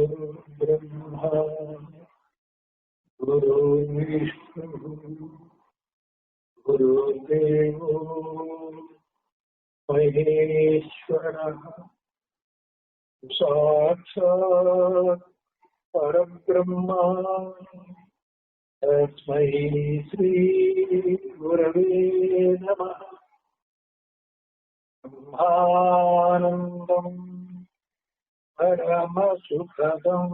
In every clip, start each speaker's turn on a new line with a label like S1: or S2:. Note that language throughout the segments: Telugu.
S1: ब्रह्मा गुरुर्विष्णुः गुरुर्देवो महेश्वरः साक्षात् परब्रह्मा तस्मै श्री गुरवे नमः। ब्रह्मानन्दं परमसुखदं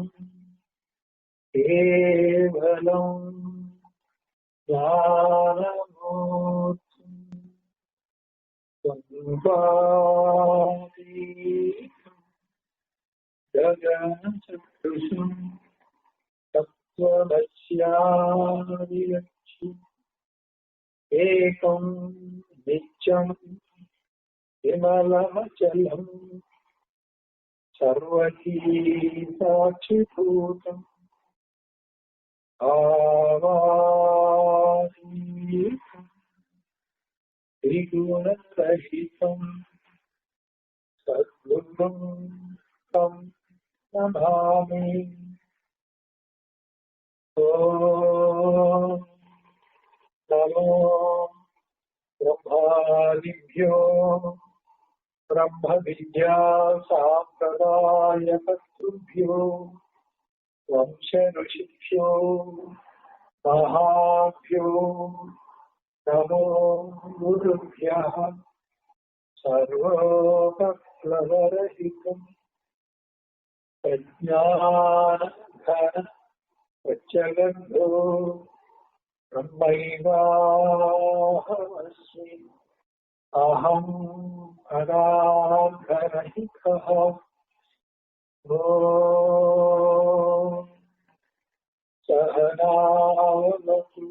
S1: केवलं ज्ञानमूर्तिं संवादितं गगनसदृशं तत्त्वमस्यादिलक्ष्यम् एकं नित्यं विमलमचलं सर्वधी साक्षिभूतम् आवासीतं त्रिगुणरहितं सद्गुरुं तं नमामि। ॐ नमो ब्रह्मादिभ्यो ब्रह्मविद्या साम्प्रदायकर्तृभ्यो वंशऋषिभ्यो महाभ्यो नमो गुरुभ्यः। सर्वोपप्लवरहितं प्रज्ञानघन प्रत्यगन्धो ब्रह्मैवाहमस्मि। अहं अनाघरहितः। ॐ सहनावतु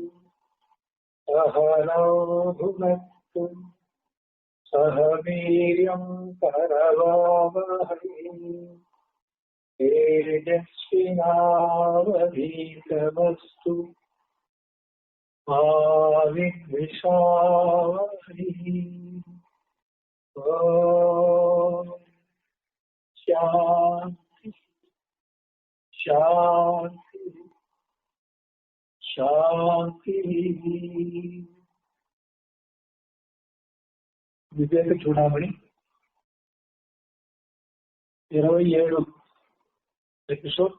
S1: सहनौ भुनक्तु सह वीर्यं करवावहै तेजस्विनावधीतमस्तु मा विद्विषावहै। ॐ शान्ति शान्ति शान्ति। వివేక చూడమని 27 ఎపిసోడ్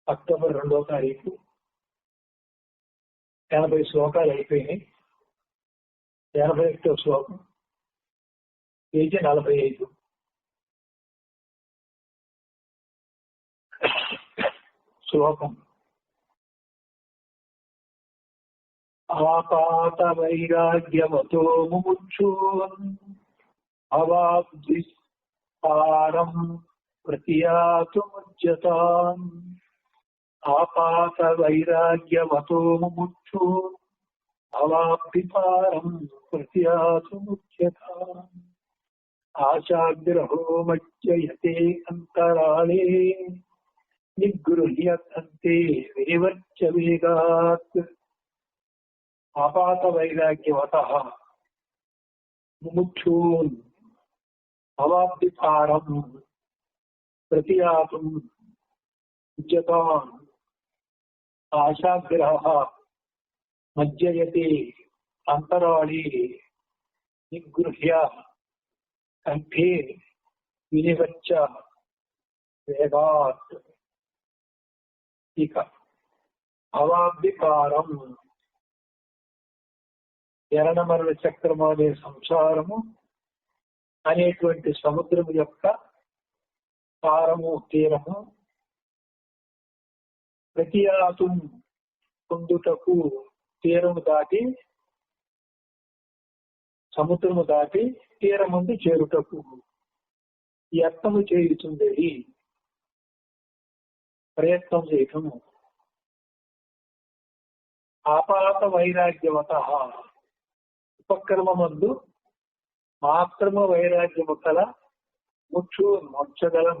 S1: అక్టోబర్ 2వ తారీఖు 80 శ్లోకాలు అయిపోయినాయి. 81వ శ్లోకం పేజీ 45. శ్లోకం ఆపాత వైరాగ్యవతో ముముక్షూన్ అవాబ్ధి పారం ప్రతియాతుముచ్యతాం. ఆపాత వైరాగ్యవతో ముముక్షూన్ అవాబ్ధి పారం ప్రతియాతుముచ్యతాం. ఆశాగ్రహో మజ్జయతే అంతరాళే నిగృహ్యతంతే వినివర్చ వేగాత్. ఆపాత వైరాగ్యవతః ముముక్షూన్ అవాప్తి పారం ప్రతియాతుం ఉచ్యతాన్. ఆశాగ్రహః మజ్జయతే అంతరాళే నిగృహ్య కంఠే వినివర్చ వేగాత్. ఇక అవాప్తి పారం జనన మరణ చక్రము అనే సంసారము అనేటువంటి సముద్రము యొక్క పారము తీరము ప్రతియాతు పొందుటకు తీరము దాటి సముద్రము దాటి తీరముందు చేరుటకు యత్నము చేయుతుంది ప్రయత్నం చేయటము. ఆపాత వైరాగ్యవతః ఉపక్రమమందు మాత్రము వైరాగ్యము కల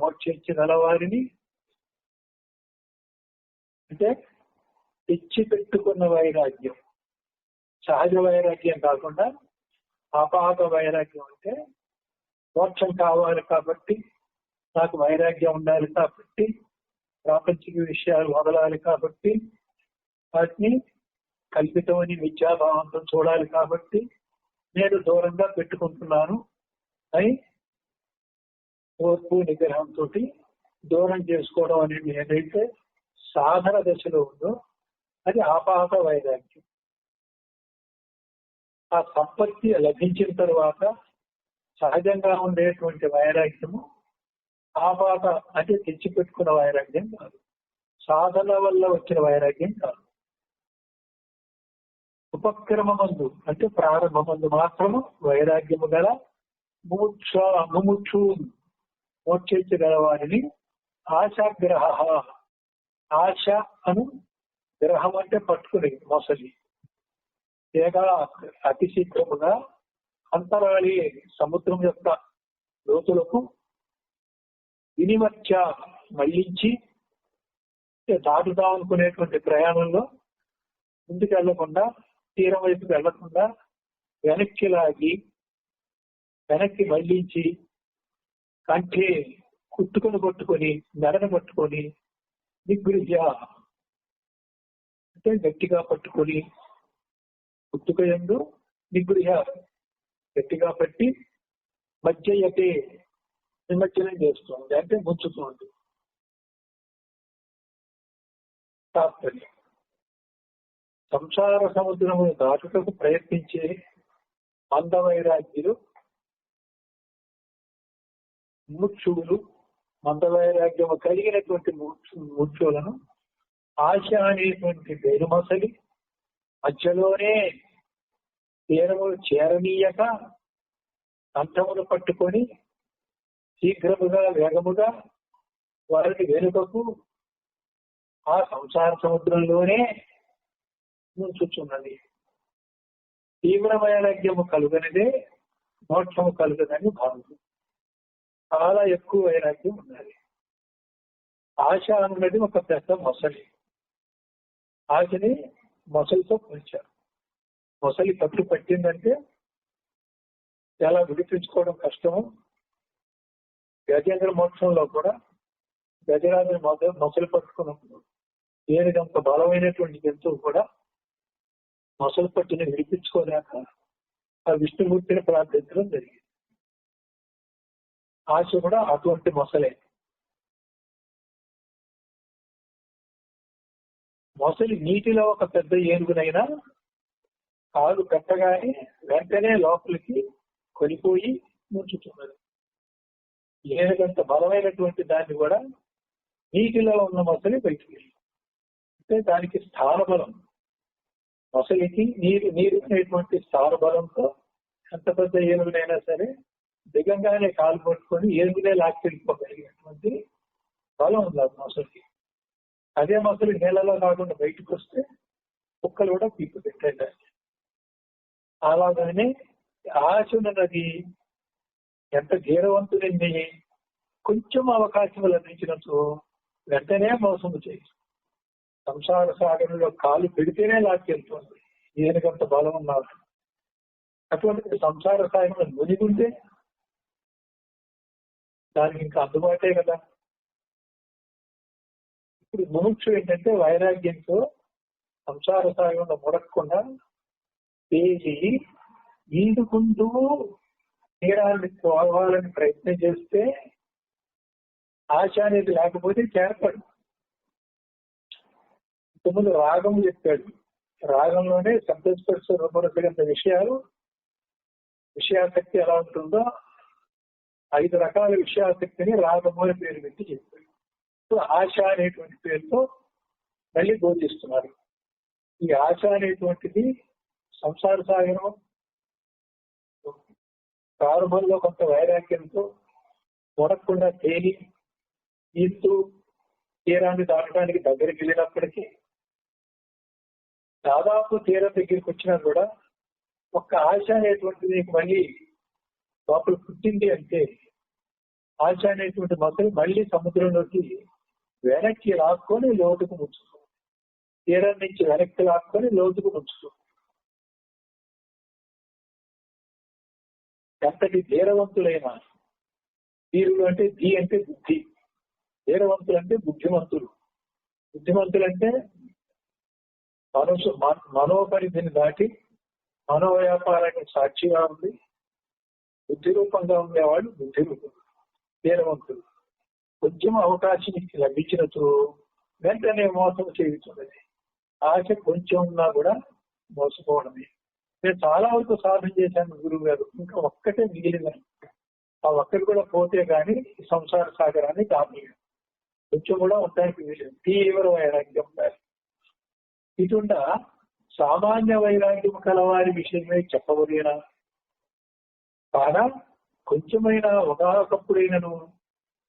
S1: మోక్షించగల వారిని, అంటే తెచ్చి పెట్టుకున్న వైరాగ్యం, సహజ వైరాగ్యం కాకుండా ఆపాత వైరాగ్యం అంటే మోక్షం కావాలి కాబట్టి నాకు వైరాగ్యం ఉండాలి కాబట్టి, ప్రాపంచిక విషయాలు వదలాలి కాబట్టి, వాటిని కల్పితమని విద్యాభావంతో చూడాలి కాబట్టి నేను దూరంగా పెట్టుకుంటున్నాను అని ఓర్పు నిగ్రహంతో దూరం చేసుకోవడం అనేది ఏదైతే సాధన దశలో ఉందో అది ఆపాత వైరాగ్యం. ఆ సంపత్తి లభించిన తర్వాత సహజంగా ఉండేటువంటి వైరాగ్యము ఆపాత అంటే తెచ్చిపెట్టుకున్న వైరాగ్యం కాదు, సాధన వల్ల వచ్చిన వైరాగ్యం కాదు. ఉపక్రమమందు అంటే ప్రారంభమందు మాత్రము వైరాగ్యము గల ముముక్షు మోక్షించగల వారిని ఆశాగ్రహ, ఆశ అను గ్రహం అంటే పట్టుకుని మొసలి ఏగా అతి శీఘ్రముగా అంతరాళి సముద్రం యొక్క లోతులకు వినిమర్చ మళ్లించి దాటుదాం అనుకునేటువంటి ప్రయాణంలో ముందుకు వెళ్లకుండా, తీరం వైపుకి వెళ్లకుండా వెనక్కి లాగి వెనక్కి మళ్లించి కంటే కుట్టుకొని పట్టుకొని మెడను పట్టుకొని నిగృహ్య అంటే గట్టిగా పట్టుకొని కుట్టుకయందు నిగృహ్య గట్టిగా పట్టి మధ్యయతే నిమజ్జనం చేస్తుంది అంటే ముంచుతుంది. తాత్పర్యం సంసార సముద్రము దాటుటకు ప్రయత్నించే మందవైరాగ్యులు ముక్షువులు, మందవైరాగ్యము కలిగినటువంటి ముక్షువులను ఆశ అనేటువంటి బెరుమసలి మధ్యలోనే తీరములు చేరనీయక కంఠములు పట్టుకొని శీఘ్రముగా వేగముగా వారిని వెనుకకు ఆ సంసార సముద్రంలోనే ముంచుచున్నది. తీవ్ర వైరాగ్యము కలుగనిదే మోక్షము కలుగదని భావం. చాలా ఎక్కువ వైరాగ్యం ఉన్నది. ఆశ అన్నది ఒక పెద్ద మొసలి. ఆశని మొసలితో పోల్చారు. మొసలి పట్టు పట్టిందంటే ఎలా విడిపించుకోవడం కష్టము. గజేంద్ర మోక్షంలో కూడా గజరాజుని మొసలి పట్టుకున్నప్పుడు ఏదంత బలమైనటువంటి జంతువు కూడా మొసలి పట్టుని విడిపించుకోలేక ఆ విష్ణుమూర్తిని ప్రార్థించడం జరిగింది. ఆశ కూడా అటువంటి మొసలే. మొసలి నీటిలో ఒక పెద్ద ఏనుగునైనా కాలు పెట్టగానే వెంటనే లోపలికి కొనిపోయి ముంచుతున్నది. ఏనుగంత బలమైనటువంటి దాన్ని కూడా నీటిలో ఉన్న మొసలి బయటికి వెళ్ళి అంటే దానికి స్థాన బలం. మొసలికి నీరు అనేటువంటి స్థాన బలంతో ఎంత పెద్ద ఏనుగునైనా సరే దిగంగానే కాలు పట్టుకొని ఏనుగునే లాక్కెళ్ళిపోగలిగినటువంటి బలం ఉంది ఆ మొసలికి. అదే మొసలి నీళ్ళలో కాకుండా బయటకు వస్తే కుక్కలు కూడా పీపు పెట్టాయి. అలాగనే ఆశ ఉన్నది ఎంత ధీరవంతుడింది, కొంచెం అవకాశం లభించినట్టు వెంటనే మోసము చేయి సంసార సాగరంలో కాలు పెడితేనే లాక్కెళ్తుంది. ఏనుగంత బలం ఉన్నారు. అటువంటి సంసార సాగరంలో మునిగుంటే దానికి ఇంకా అందుబాటే కదా. ఇప్పుడు ముముక్షు ఏంటంటే వైరాగ్యంతో సంసార సాగరంలో ముడకుండా తేజి ఈదుకుంటూ తీరాన్ని పోవాలని ప్రయత్నం చేస్తే ఆశ అనేది లేకపోతే చేరపడు. ఇంతకుముందు రాగం చెప్పాడు. రాగంలోనే శబ్దస్పర్శ రూపరసగంత విషయాసక్తి ఎలా ఉంటుందో 5 రకాల విషయాసక్తిని రాగము అని పేరు పెట్టి చెప్పాడు. ఇప్పుడు ఆశ అనేటువంటి పేరుతో మళ్ళీ బోధిస్తున్నారు. ఈ ఆశ అనేటువంటిది సంసార సాగరం ప్రారంభంలో కొంత వైరాగ్యంతో మొడకుండా తేలి ఈస్తూ తీరాన్ని దాటడానికి దగ్గరికి వెళ్ళినప్పటికీ దాదాపు తీరం దగ్గరికి వచ్చినా కూడా ఒక్క ఆశ అనేటువంటిది నీకు మళ్ళీ లోపల పుట్టింది అంటే ఆశ అనేటువంటి మొసలి మళ్ళీ సముద్రంలోకి వెనక్కి లాక్కొని లోతుకు ముంచుతుంది. తీరం నుంచి వెనక్కి లాక్కొని లోతుకు ముంచుతుంది. ఎంతటి ధీరవంతులైన ధీరులు అంటే ధీ అంటే బుద్ధి, ధీరవంతులు అంటే బుద్ధిమంతులు. బుద్ధిమంతులు అంటే మనోపరిధిని దాటి మనోవ్యాపారానికి సాక్షిగా ఉంది బుద్ధి రూపంగా ఉండేవాళ్ళు బుద్ధి రూపం ధీరవంతులు. కొంచెం అవకాశం లభించినచో వెంటనే మోసం చేయుతున్నది. ఆశ కొంచెం ఉన్నా కూడా మోసపోవడమే. నేను చాలా వరకు సాధన చేశాను గురువు గారు, ఇంకా ఒక్కటే మిగిలిందని. ఆ ఒక్కటి కూడా పోతే గాని సంసార సాగరాన్ని దాపలేదు. కొంచెం కూడా ఉండడానికి వీలేదు. తీవ్ర వైరాగ్యం ఉండాలి. ఇటుండా సామాన్య వైరాగ్యం కలవారి విషయమే చెప్పవలేనా? కాగా కొంచెమైనా ఒకప్పుడైనను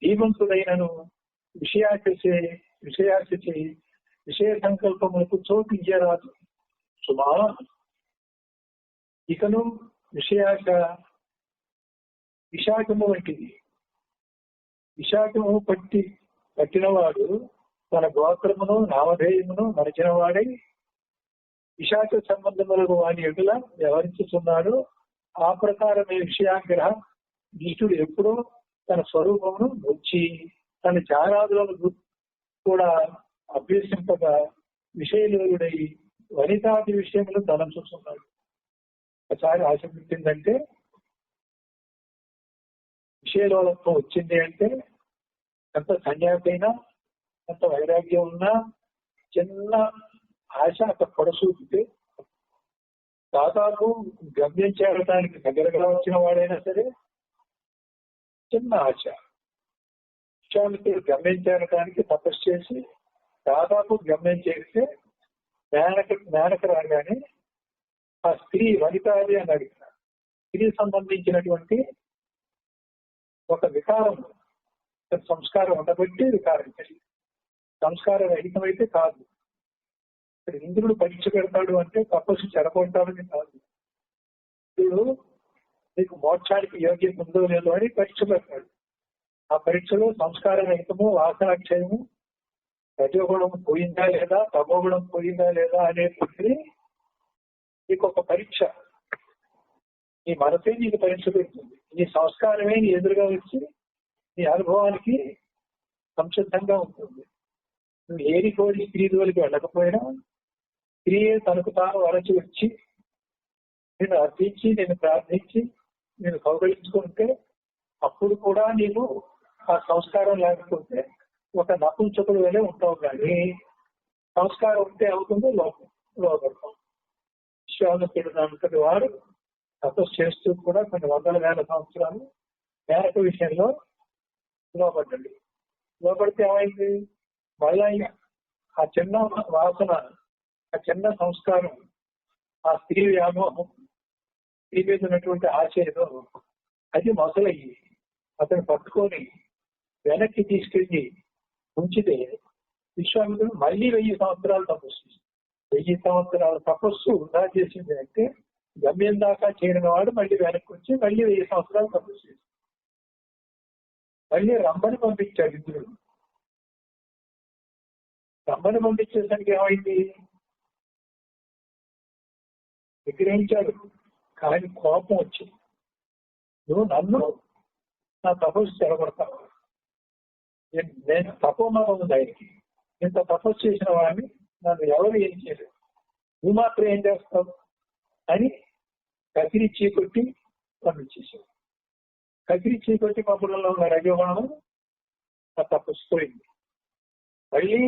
S1: ధీమంతుడైనను విషయాశ విషయ సంకల్పములకు చోటు ఇయ్యరాదు సుమా. ఇకను విషయాశ విశాఖము వంటిది. విశాఖము పట్టినవాడు తన గోత్రమును నామధేయమును మరచిన వాడై విశాఖ సంబంధములకు వాని ఎదుల వ్యవహరించుతున్నాడు. ఆ ప్రకారమే విషయాగ్రహ దుష్టుడు ఎప్పుడూ తన స్వరూపమును వచ్చి తన చారాదులను కూడా అభ్యసింపగా విషయలోయుడై వనితాది విషయములు తలంచుతున్నాడు. ఒకసారి ఆశ పుట్టిందంటే విషయలోలత్వం వచ్చింది అంటే ఎంత సన్యాసి అయినా ఎంత వైరాగ్యం ఉన్నా చిన్న ఆశ అక్కడ పొడసూపితే దాదాపు గమ్యం చేరడానికి దగ్గరగా వచ్చిన వాడైనా సరే చిన్న ఆశ విషయానికి గమ్యం చేరడానికి తపస్సు చేసి దాదాపు గమ్యం చేస్తే మేనక రాగానే ఆ స్త్రీ వనితాది అని అడిగినారు. స్త్రీ సంబంధించినటువంటి ఒక వికారం సంస్కారం ఉండబట్టి వికారం కలిగింది. సంస్కార రహితమైతే కాదు. ఇక్కడ ఇంద్రుడు పరీక్ష పెడతాడు అంటే తపస్సు చెడగొట్టాలని కాదు. ఇంద్రుడు నీకు మోక్షానికి యోగ్యత ఉందో లేదో అని పరీక్ష పెడతాడు. ఆ పరీక్షలో సంస్కార రహితము వాసనాక్షయము రజోగుణం పోయిందా లేదా తమోగుణం పోయిందా లేదా అనేటువంటిది నీకు ఒక పరీక్ష. నీ మనసే నీకు పరీక్ష పెడుతుంది. నీ సంస్కారమే నీ ఎదురుగా వచ్చి నీ అనుభవానికి సంసిద్ధంగా ఉంటుంది. నువ్వు ఏరి కోరి స్త్రీ జోలికి వెళ్ళకపోయినా స్త్రీయే తనకు తాను వరచి వచ్చి నేను అర్థించి నేను ప్రార్థించి నేను కౌగలించుకుంటే అప్పుడు కూడా నీకు ఆ సంస్కారం లేకపోతే ఒక నపుంసకుడు వలె ఉంటావు. కానీ సంస్కారం ఉంటే అవుతుందో లోపడతాం. విశ్వామిత్రుడు అంతటి వారు తపస్సు చేస్తూ కూడా కొన్ని వందల వేల సంవత్సరాలు మేనక విషయంలో లోపడ్డాడు. లోపడితే ఏమైంది? మళ్ళా ఆ చిన్న వాసన, ఆ చిన్న సంస్కారం, ఆ స్త్రీ వ్యామోహం, స్త్రీ మీద ఉన్నటువంటి ఆశయంలో అది మొదలయ్యి అతను పట్టుకొని వెనక్కి తీసుకెళ్ళి ఉంచితే విశ్వామిత్రుడు మళ్ళీ 1000 సంవత్సరాలు తపస్సు. 1000 సంవత్సరాల తపస్సు వృధా చేసింది అంటే గమ్యం దాకా చేరిన వాడు మళ్ళీ వెనక్కి వచ్చి మళ్ళీ 1000 సంవత్సరాలు తపస్సు చేసి మళ్ళీ రమ్మని పంపించాడు ఇంద్రుడు. రమ్మని పంపించేసరికి ఏమైంది? విగ్రహించాడు. కానీ కోపం వచ్చింది. నువ్వు నన్ను నా తపస్సు చెడగొడతావు. నేను తపోమనం ఉంది ఆయనకి. ఇంత తపస్సు చేసిన వాడిని నన్ను ఎవరు ఏం చేయలేదు, నువ్వు మాత్రం ఏం చేస్తావు అని కసిరి చీకొట్టి పంపించేశాడు. కసిరి చీకొట్టి పంపడంలో ఉన్న రజోగుణం ఆ తపస్సు పోయింది. మళ్ళీ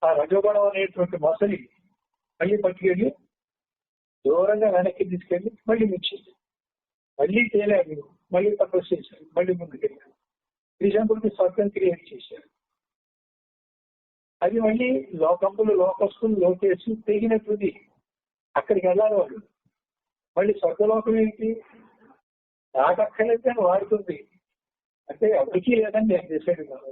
S1: ఆ రజోగుణం అనేటువంటి మొసలి మళ్ళీ పట్టుకెళ్ళి దూరంగా వెనక్కి తీసుకెళ్ళి మళ్ళీ ముచ్చింది. మళ్ళీ తేలాడు. మళ్ళీ తపస్సు చేశాడు. మళ్ళీ ముందుకెళ్ళాడు. త్రిశంకుడికి స్వర్గం క్రియేట్ చేశాడు. అది మళ్ళీ లోకస్తులు లోకేసి తెగినట్టుంది. అక్కడికి వెళ్ళాలి వాళ్ళు. మళ్ళీ స్వర్గలోకం ఏంటి? నాకక్కర్లేదే వాడుతుంది అంటే ఎవరికీ లేదని నేను డిసైడ్ కాదు.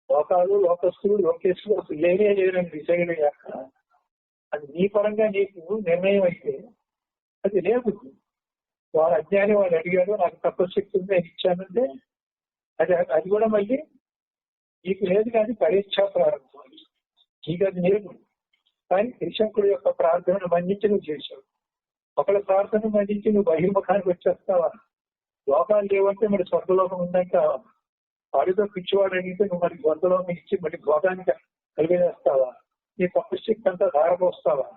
S1: లోకాలు లోకస్తులు లోకేశ్వరు అసలు లేదని డిసైడ్ అయ్యాక అది నీ పరంగా నీకు నిర్ణయం అయితే అది లేదు. వాడు అజ్ఞాని, వాడు అడిగాడు నాకు తపశక్తి ఉంది నేను ఇచ్చానంటే అది కూడా మళ్ళీ నీకు లేదు. కానీ పరీక్షా ప్రారంభం నీకు అది లేదు. కానీ త్రిశంకుడి యొక్క ప్రార్థనను మన్నించి నువ్వు చేశావు. ఒకళ్ళ ప్రార్థన మన్నించి నువ్వు బహిర్ముఖానికి వచ్చేస్తావా? లోకాలు లేవంటే మరి స్వర్గలోకం ఉందాక వాడితో పిచ్చివాడు అడిగితే నువ్వు మరి స్వర్గలోకం ఇచ్చి మరి లోకానికి కలిగేస్తావా? నీ తపశక్తి అంతా ధారపోస్తావా?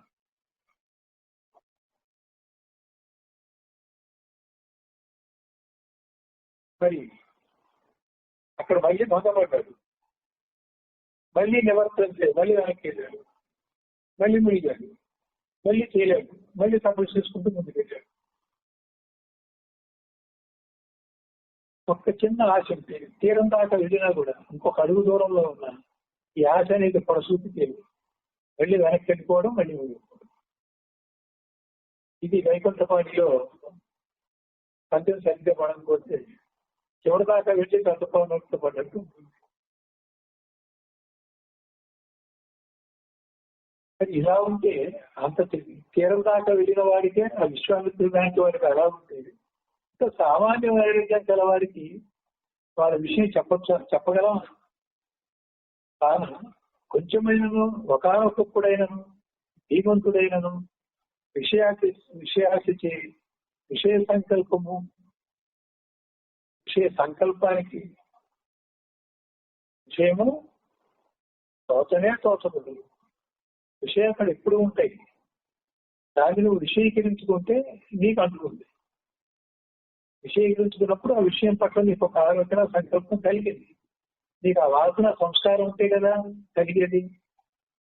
S1: మరి అక్కడ మళ్ళీ భంగపడ్డాడు, మళ్ళీ నివర్తన, మళ్ళీ వెనక్కి వెళ్ళాడు, మళ్ళీ మునిగాడు, మళ్ళీ చేయలేడు, మళ్ళీ తపస్సు చేసుకుంటూ ముందుకు వెళ్ళాడు. ఒక్క చిన్న ఆశ ఉంటే తీరం దాకా వెళ్ళినా కూడా ఇంకొక అడుగు దూరంలో ఉన్నా ఈ ఆశ అనేది ప్రసూతి తెలియదు, మళ్ళీ వెనక్కి వెళ్ళిపోవడం, మళ్ళీ మునిగిపోవడం. ఇది వైకుంఠపాణిలో పద్యం సరిగ్గా పడకపోతే చివరి దాకా వెళ్ళి తత్వపడినట్టు పడ్డట్టు. మరి ఇలా ఉంటే అంత తీరం దాకా వెళ్ళిన వాడికే ఆ విశ్వామిత్రుడు లాంటి వాడికి అలా ఉంటుంది. ఇంకా సామాన్య వైరాగ్యం గల వారికి వారి విషయం చెప్పగలం. కాను కొంచెమైనను ఒకనొకప్పుడైనను ధీమంతుడైనను విషయాశ విషయ సంకల్పము, విషయ సంకల్పానికి విషయము తోచనే తోచదు. విషయాలు ఎప్పుడు ఉంటాయి, దాన్ని నువ్వు విషయీకరించుకుంటే నీకు అంటుకుంది. విషయీకరించుకున్నప్పుడు ఆ విషయం పట్ల నీకు ఒక ఆలోచన సంకల్పం కలిగింది. నీకు ఆ వాసన సంస్కారం ఉంటే కదా కలిగేది.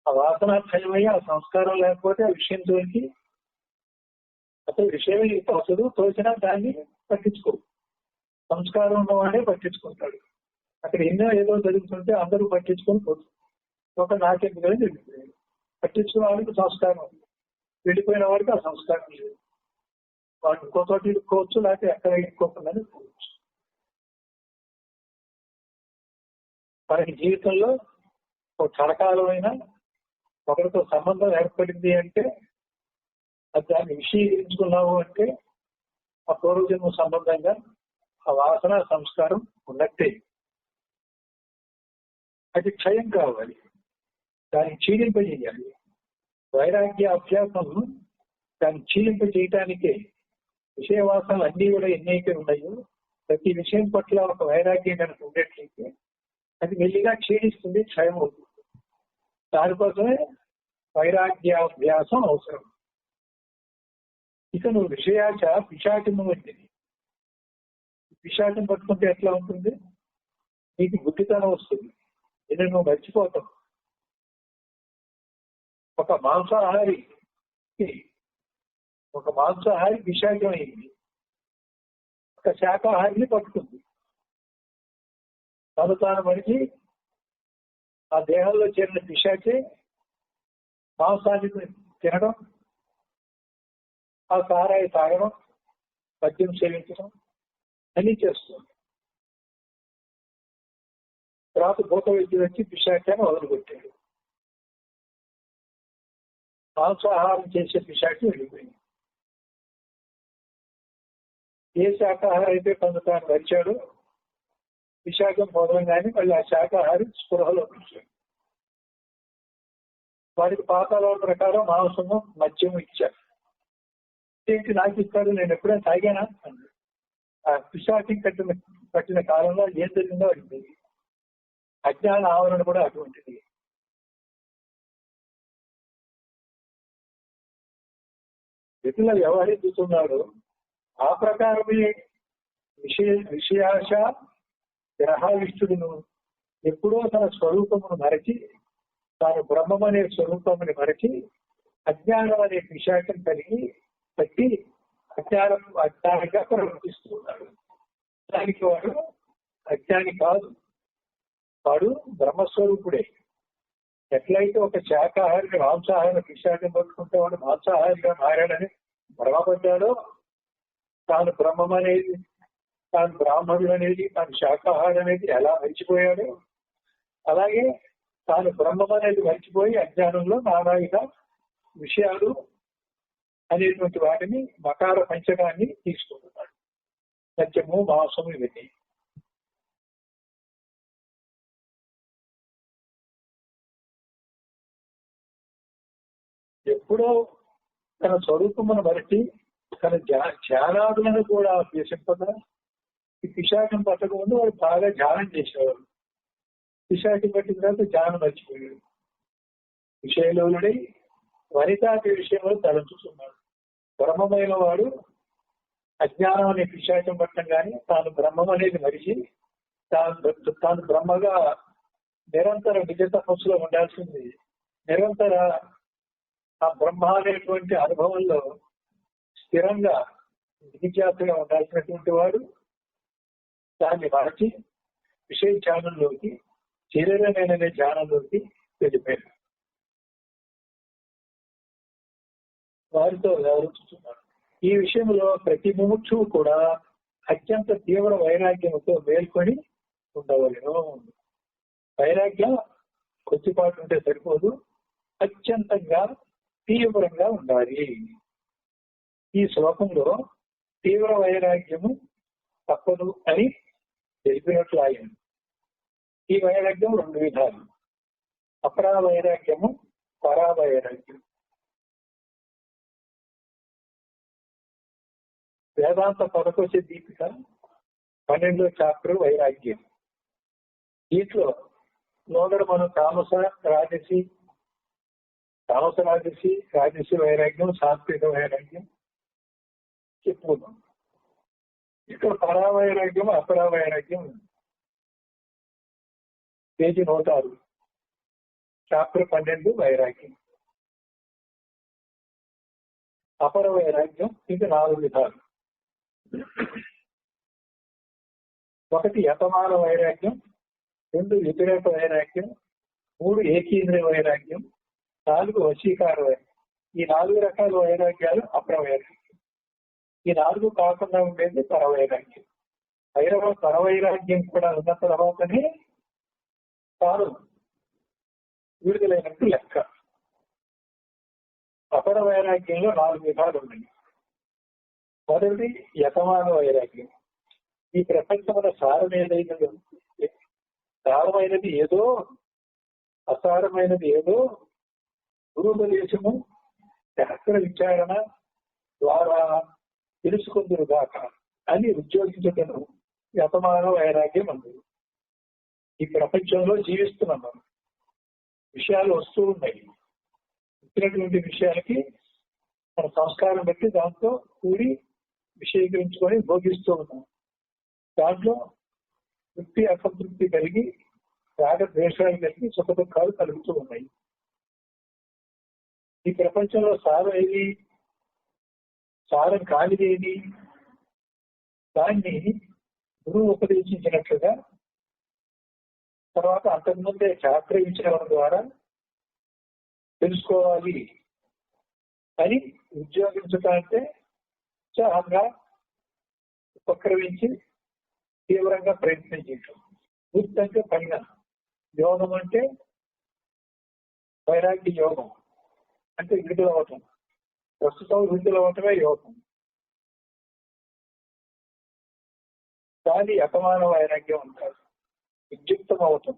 S1: ఆ వాసన క్షయమయ్యి ఆ సంస్కారం లేకపోతే ఆ విషయం జోలికి అసలు విషయం తోచదు. తోచినా దాన్ని పట్టించుకో. సంస్కారం ఉన్నవాడే పట్టించుకుంటాడు. అక్కడ ఎన్నో ఏదో జరుగుతుంటే అందరూ పట్టించుకొని పోతుంది. ఒక నాకెందుకని వెళ్ళిపోయాడు. పట్టించుకున్న వాడికి సంస్కారం ఉంది, వెళ్ళిపోయిన వాడికి ఆ సంస్కారం లేదు. వాడు ఇంకో చోట ఇరుక్కోవచ్చు, లేకపోతే ఎక్కడ ఇరుక్కోకుండా పోవచ్చు. మనకి జీవితంలో ఒక క్షణకాలమైన ఒకరితో సంబంధం ఏర్పడింది అంటే అది దాన్ని విషయీకరించుకున్నావు అంటే ఆ పూర్వజన్మ సంబంధంగా ఆ వాసన సంస్కారం ఉన్నట్టే. అది క్షయం కావాలి, దాన్ని క్షీణింపజేయాలి. వైరాగ్య అభ్యాసం దాన్ని క్షీణింపజేయటానికే. విషయ వాసనలు అన్నీ కూడా ఎన్నైతే ఉన్నాయో ప్రతి విషయం పట్ల ఒక వైరాగ్యం కనుక ఉండేట్లయితే అది మెల్లిగా క్షీణిస్తుంది, క్షయం అవుతుంది. దానికోసమే వైరాగ్యాభ్యాసం అవసరం. ఇక నువ్వు విషయాచ పిశాచము వంటిది. పిశాచం పట్టుకుంటే ఎట్లా ఉంటుంది? నీకు బుద్ధితనం వస్తుంది, ఇది నువ్వు మర్చిపోతావు. ఒక మాంసాహారి పిశాచం అయింది, ఒక శాకాహారిని పట్టుకుంది. తను తాను మనిషి ఆ దేహంలో చేరిన పిశాచే మాంసాన్ని తినడం, ఆ సారాయి తాగడం, మద్యం సేవించడం అన్ని చేస్తుంది. తర్వాత భూత వైద్యుడు వచ్చి పిశాచాన్ని వదిలిపెట్టాడు. మాంసాహారం చేసే పిశాచి వెళ్ళిపోయింది. ఏ శాకాహారం అయితే కొంత తాను వచ్చాడు, విశాఖం మొదలంగానే మళ్ళీ ఆ శాకాహారి స్పృహలో వచ్చాడు. వారికి పాతాల ప్రకారం మాంసము మద్యము ఇచ్చారు. ఏంటి నాకు ఇస్తాడు, నేను ఎప్పుడైనా తాగానా అన్నాడు. ఆ పిశాచం కట్టిన కాలంలో ఏం జరిగిందో అడిగింది. అజ్ఞాన ఆవరణ కూడా అటువంటిది. ఎట్లా వ్యవహరిస్తున్నాడు ఆ ప్రకారమే విషయాశ గ్రహావిష్టుడును ఎప్పుడో తన స్వరూపమును మరచి, తాను బ్రహ్మం అనే స్వరూపముని మరచి అజ్ఞానం అనే విశాఖం కలిగి బట్టి అజ్ఞానిగా ప్రవర్తిస్తున్నాడు. దానికి వాడు అజ్ఞాని కాదు, వాడు బ్రహ్మస్వరూపుడే. ఎట్లయితే ఒక శాకాహారిని మాంసాహారిని విశాఖం పట్టుకుంటే వాడు మాంసాహారిగా మారాడని భ్రమపడ్డాడో, తాను బ్రహ్మం అనేది, తాను బ్రాహ్మణుడు అనేది, తాను శాకాహారం అనేది ఎలా మర్చిపోయాడో, అలాగే తాను బ్రహ్మం అనేది మర్చిపోయి అజ్ఞానంలో నానాయిగా విషయాలు అనేటువంటి వాటిని మకార పంచకాన్ని తీసుకుంటున్నాడు. సత్యము మాంసము ఇవన్నీ. ఎప్పుడో తన స్వరూపమును మరచి తన ధ్యానాదులను కూడా అభ్యసింపగా ఈ పిశాచం పట్టక ముందు వాడు బాగా ధ్యానం చేసేవాడు. పిశాచం పట్టిన తర్వాత ధ్యానం మర్చిపోయాడు. విషయలోనుడై వనితాది విషయంలో తలంచుతున్నాడు. బ్రహ్మమైన వాడు అజ్ఞానం అనే పిశాచం పట్టం కానీ తాను బ్రహ్మం అనేది మరిచి తాను బ్రహ్మగా నిరంతర నిజ తపస్సులో ఉండాల్సింది. నిరంతర ఆ బ్రహ్మ అనేటువంటి అనుభవంలో స్థిరంగా నిజాతగా ఉండాల్సినటువంటి వాడు దాన్ని మార్చి విషయ ధ్యానంలోకి శరీరమైన ధ్యానంలోకి వెళ్ళిపోయాడు. వారితో వ్యవహరిస్తున్నారు. ఈ విషయంలో ప్రతి ముముక్షువు కూడా అత్యంత తీవ్ర వైరాగ్యంతో మేల్కొని ఉండవలను. వైరాగ్యం కొద్దిపాటు ఉంటే సరిపోదు, అత్యంతంగా తీవ్రంగా ఉండాలి. ఈ శ్లోకంలో తీవ్ర వైరాగ్యము తప్పదు అని తెలిపినట్లు ఆయన. ఈ వైరాగ్యం 2 విధాలు: అపరా వైరాగ్యము, పరా వైరాగ్యం. వేదాంత పదకొచ్చే దీపిక 12వ చాప్టర్ వైరాగ్యం. దీంట్లో లోగడ మనం తామస రాజసి వైరాగ్యం, సాత్విక వైరాగ్యం చెప్పుకున్నాం. ఇక్కడ పరావైరాగ్యం, అపరావైరాగ్యం పేజీ 106, చాప్టర్ 12 వైరాగ్యం. అపర వైరాగ్యం ఇది 4 విధాలు. 1 యతమాన వైరాగ్యం, 2 వ్యతిరేక వైరాగ్యం, 3 ఏకీంద్రియ వైరాగ్యం, 4 వశీకార వైరాగ్యం. ఈ 4 రకాల వైరాగ్యాలు అపర వైరాగ్యం. ఈ 4 కాకుండా ఉండేది పరవైరాగ్యం. పరవైరాగ్యం కూడా ఉన్న తర్వాతనే తాను విడుదలైనట్టు లెక్క. అపర వైరాగ్యంలో 4 విధాలు ఉన్నాయి. మొదటిది యతమాన వైరాగ్యం. ఈ ప్రపంచముల సారమైనది ఏదో, అసారమైనది ఏదో గురుపదేశము, శాస్త్ర విచారణ ద్వారా తెలుసుకుందురుగాక అని ఉద్యోగించటను యతమాన వైరాగ్యం అన్నారు. ఈ ప్రపంచంలో జీవిస్తున్నాం మనం. విషయాలు వస్తూ ఉన్నాయి. ఇచ్చినటువంటి విషయాలకి మన సంస్కారం బట్టి దాంతో కూడి విషయీకరించుకొని భోగిస్తూ ఉన్నాం. దాంట్లో తృప్తి అసంతృప్తి కలిగి రాగద్వేషాలు కలిగి సుఖ దుఃఖాలు కలుగుతూ ఉన్నాయి. ఈ ప్రపంచంలో సారం ఏది, సారం కానిదేది, దాన్ని గురువు ఉపదేశించినట్లుగా తర్వాత అంతకుముందే శాస్త్ర విచారణ ద్వారా తెలుసుకోవాలి అని ఉద్యోగించటానికే ఉత్సాహంగా ఉపక్రమించి తీవ్రంగా ప్రయత్నించటం. పూర్తిగా పైన యోగం అంటే వైరాగ్య యోగం అంటే విడుదల అవటం. ప్రస్తుతం విడుదల అవటమే యోగం. దాని అపమాన వైరాగ్యం అంటారు. విద్యుక్తం అవటం,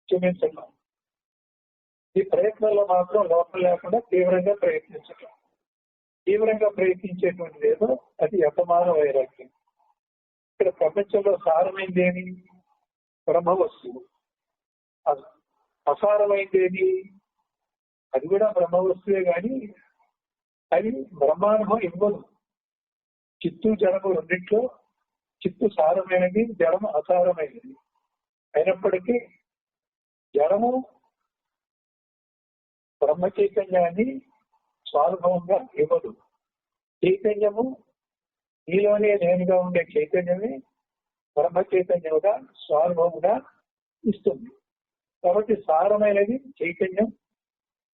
S1: క్షమించటం. ఈ ప్రయత్నంలో మాత్రం లోపం లేకుండా తీవ్రంగా ప్రయత్నించటం. తీవ్రంగా ప్రయత్నించేటువంటిది ఏదో అది అపమాన వైరాగ్యం. ఇక్కడ ప్రపంచంలో సారమైందేది బ్రహ్మ వస్తువు, అసారమైందేది అది కూడా బ్రహ్మ వస్తువే, కానీ అది బ్రహ్మానుభవం ఇవ్వదు. చిత్తు జడము రెండింటిలో చిత్తు సారమైనది, జడము అసారమైనది. అయినప్పటికీ జడము బ్రహ్మ చైతన్యాన్ని స్వానుభవంగా ఇవ్వదు. చైతన్యము నీలోనే నేనుగా ఉండే చైతన్యమే బ్రహ్మ చైతన్యముగా స్వానుభవంగా ఇస్తుంది. కాబట్టి సారమైనది చైతన్యం,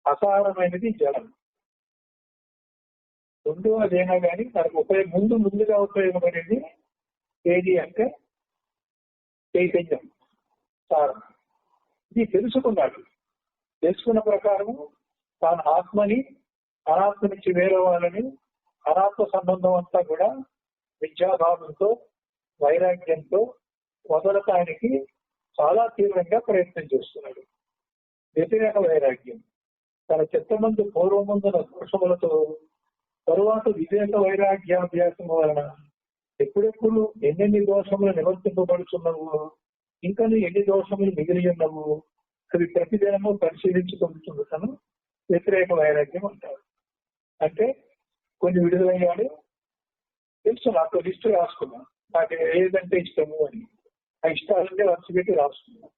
S1: అసారమైనది జడం. రెండవదైనా కానీ మనకు ముందుగా ఉపయోగపడేది ఏది అంటే చైతన్యం, సారం. ఇది తెలుసుకున్నాడు. తెలుసుకున్న ప్రకారము తాను ఆత్మని, అనాత్మ నుంచి వేరవ్వాలని, అనాత్మ సంబంధం అంతా కూడా విద్యాభావంతో, వైరాగ్యంతో వదలటానికి చాలా తీవ్రంగా ప్రయత్నం చేస్తున్నాడు. వ్యతిరేక వైరాగ్యం తన చిత్తమందు పూర్వముందున దోషములతో తరువాత వివేక వైరాగ్యాభ్యాసం వలన ఎప్పుడెప్పుడు ఎన్నెన్ని దోషములు నివర్తింపబడుతున్నవు, ఇంకా ఎన్ని దోషములు మిగిలి ఉన్నవు, అవి ప్రతిదినము పరిశీలించుకుంటున్నాను వ్యతిరేక వైరాగ్యం అంటారు. అంటే కొన్ని విడుదలయ్యాడు, తెలుసు నాకు లిస్టు రాసుకున్నాను, నాకు ఏదంటే ఇష్టము అని. ఆ ఇష్టాలన్నీ వరుసపెట్టి రాసుకున్నాను.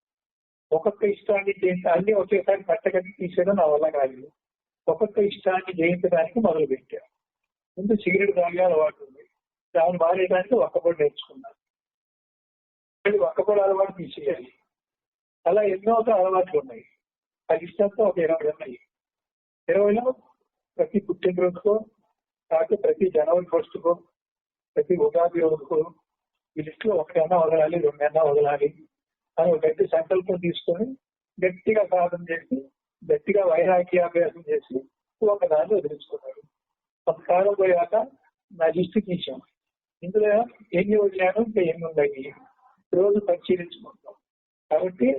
S1: ఒక్కొక్క ఇష్టాన్ని అన్ని ఒకేసారి పట్టగట్టి తీసేయడం నా వల్ల కాదు. ఒక్కొక్క ఇష్టాన్ని జయించడానికి మొదలు పెట్టాను. ముందు సిగరెట్ తాగే అలవాటు ఉంది, దాన్ని మారేయడానికి ఒక్కబడి నేర్చుకున్నాను. ఒక్కబడి అలవాటు తీసేయాలి. అలా ఎన్నో అలవాట్లు ఉన్నాయి. ఆ ఇష్టంతో ఒక 20 ఉన్నాయి. 20లో ప్రతి పుట్టినరోజుకో, కాకపోతే ప్రతి జనవరి 1కో, ప్రతి ఉగాది రోజుకో ఈ లిస్టులో 1 వదలాలి, 2 వదలాలి అని ఒక గట్టి సంకల్పం తీసుకొని గట్టిగా సాధన చేసి గట్టిగా వైరాగ్యాభ్యాసం చేసి ఒకదాన్ని వదిలించుకున్నాడు. కొంతకాలం పోయాక నా లిస్టు తీసాం. ఇందులో ఎన్ని వదిలాను, ఇంకా ఎన్ని ఉన్నాయి రోజు పరిశీలించుకుంటాం. కాబట్టి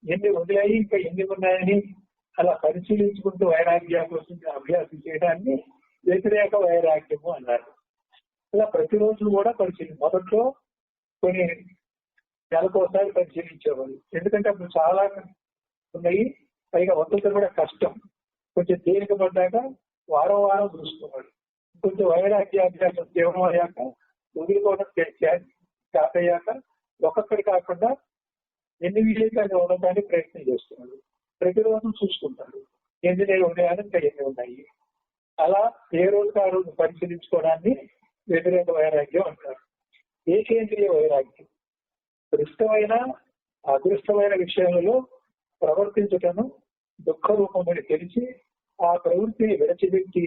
S1: ఎన్ని వదిలాయి, ఇంకా ఎన్ని ఉన్నాయని అలా పరిశీలించుకుంటూ వైరాగ్యాభ్యాసం అభ్యాసం చేయడాన్ని వ్యతిరేక వైరాగ్యము అన్నారు. ఇలా ప్రతిరోజు కూడా మొదట్లో కొన్ని నెలకోసారి పరిశీలించేవాళ్ళు. ఎందుకంటే అప్పుడు చాలా ఉన్నాయి, పైగా వదులుతో కూడా కష్టం. కొంచెం తేలిక పడ్డాక వారం వారం చూసుకున్నాడు. కొంచెం వైరాగ్యాభ్యాసం తీవ్రం అయ్యాక వదులుకోవడం స్టార్ట్ అయ్యాక ఒక్కొక్కటి కాకుండా ఎన్ని విజయకాన్ని ఉండడానికి ప్రయత్నం చేస్తున్నాడు. ప్రతిరోజు చూసుకుంటాడు ఎన్ని ఉన్నాయని, ఇంకా ఎన్ని ఉన్నాయి. అలా ఏ రోజుకి ఆ రోజు పరిశీలించుకోవడాన్ని వ్యతిరేక వైరాగ్యం అంటారు. ఏకేంద్రియ వైరాగ్యం దృష్టమైన అదృష్టమైన విషయాలలో ప్రవర్తించటను దుఃఖ రూపమని తెలిసి ఆ ప్రవృత్తిని విడచిపెట్టి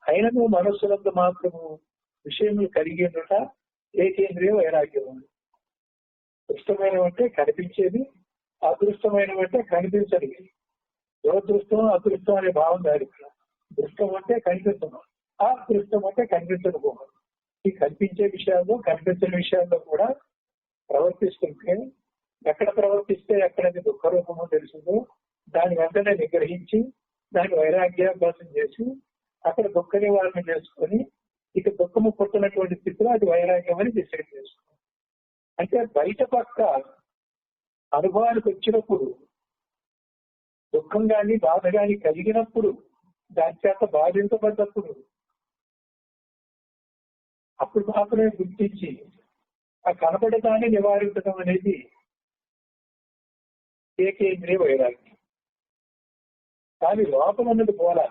S1: అయినను మనస్సులందు మాత్రము విషయములు కలిగి ఉండట ఏకేంద్రియ వైరాగ్యం. దృష్టమైనవంటే కనిపించేది, అదృష్టమైనవంటే కనిపించని. దురదృష్టం అదృష్టం అనే భావం దాని. దృష్టం అంటే కనిపించడం, అదృష్టం అంటే కనిపించకపోవడం. ఈ కనిపించే విషయాల్లో కనిపించని విషయాల్లో కూడా ప్రవర్తిస్తుంటే ఎక్కడ ప్రవర్తిస్తే ఎక్కడైతే దుఃఖ రూపమో తెలుస్తుందో దాని వెంటనే నిగ్రహించి దానికి వైరాగ్యాభ్యాసం చేసి అక్కడ దుఃఖ నివారణ చేసుకొని ఇక దుఃఖము పుట్టినటువంటి స్థితిలో అది వైరాగ్యం అని డిసైడ్ చేసుకుంటాం. అంటే బయట పక్క అనుభవానికి వచ్చినప్పుడు దుఃఖం కానీ బాధ కానీ కలిగినప్పుడు దాని చేత బాధించబడ్డప్పుడు అప్పుడు మాత్రమే గుర్తించి ఆ కనబడదాన్ని నివారించడం అనేది ఏకేంద్రియ వైరాగ్యం. కానీ లోపం ఉన్నది పోలా.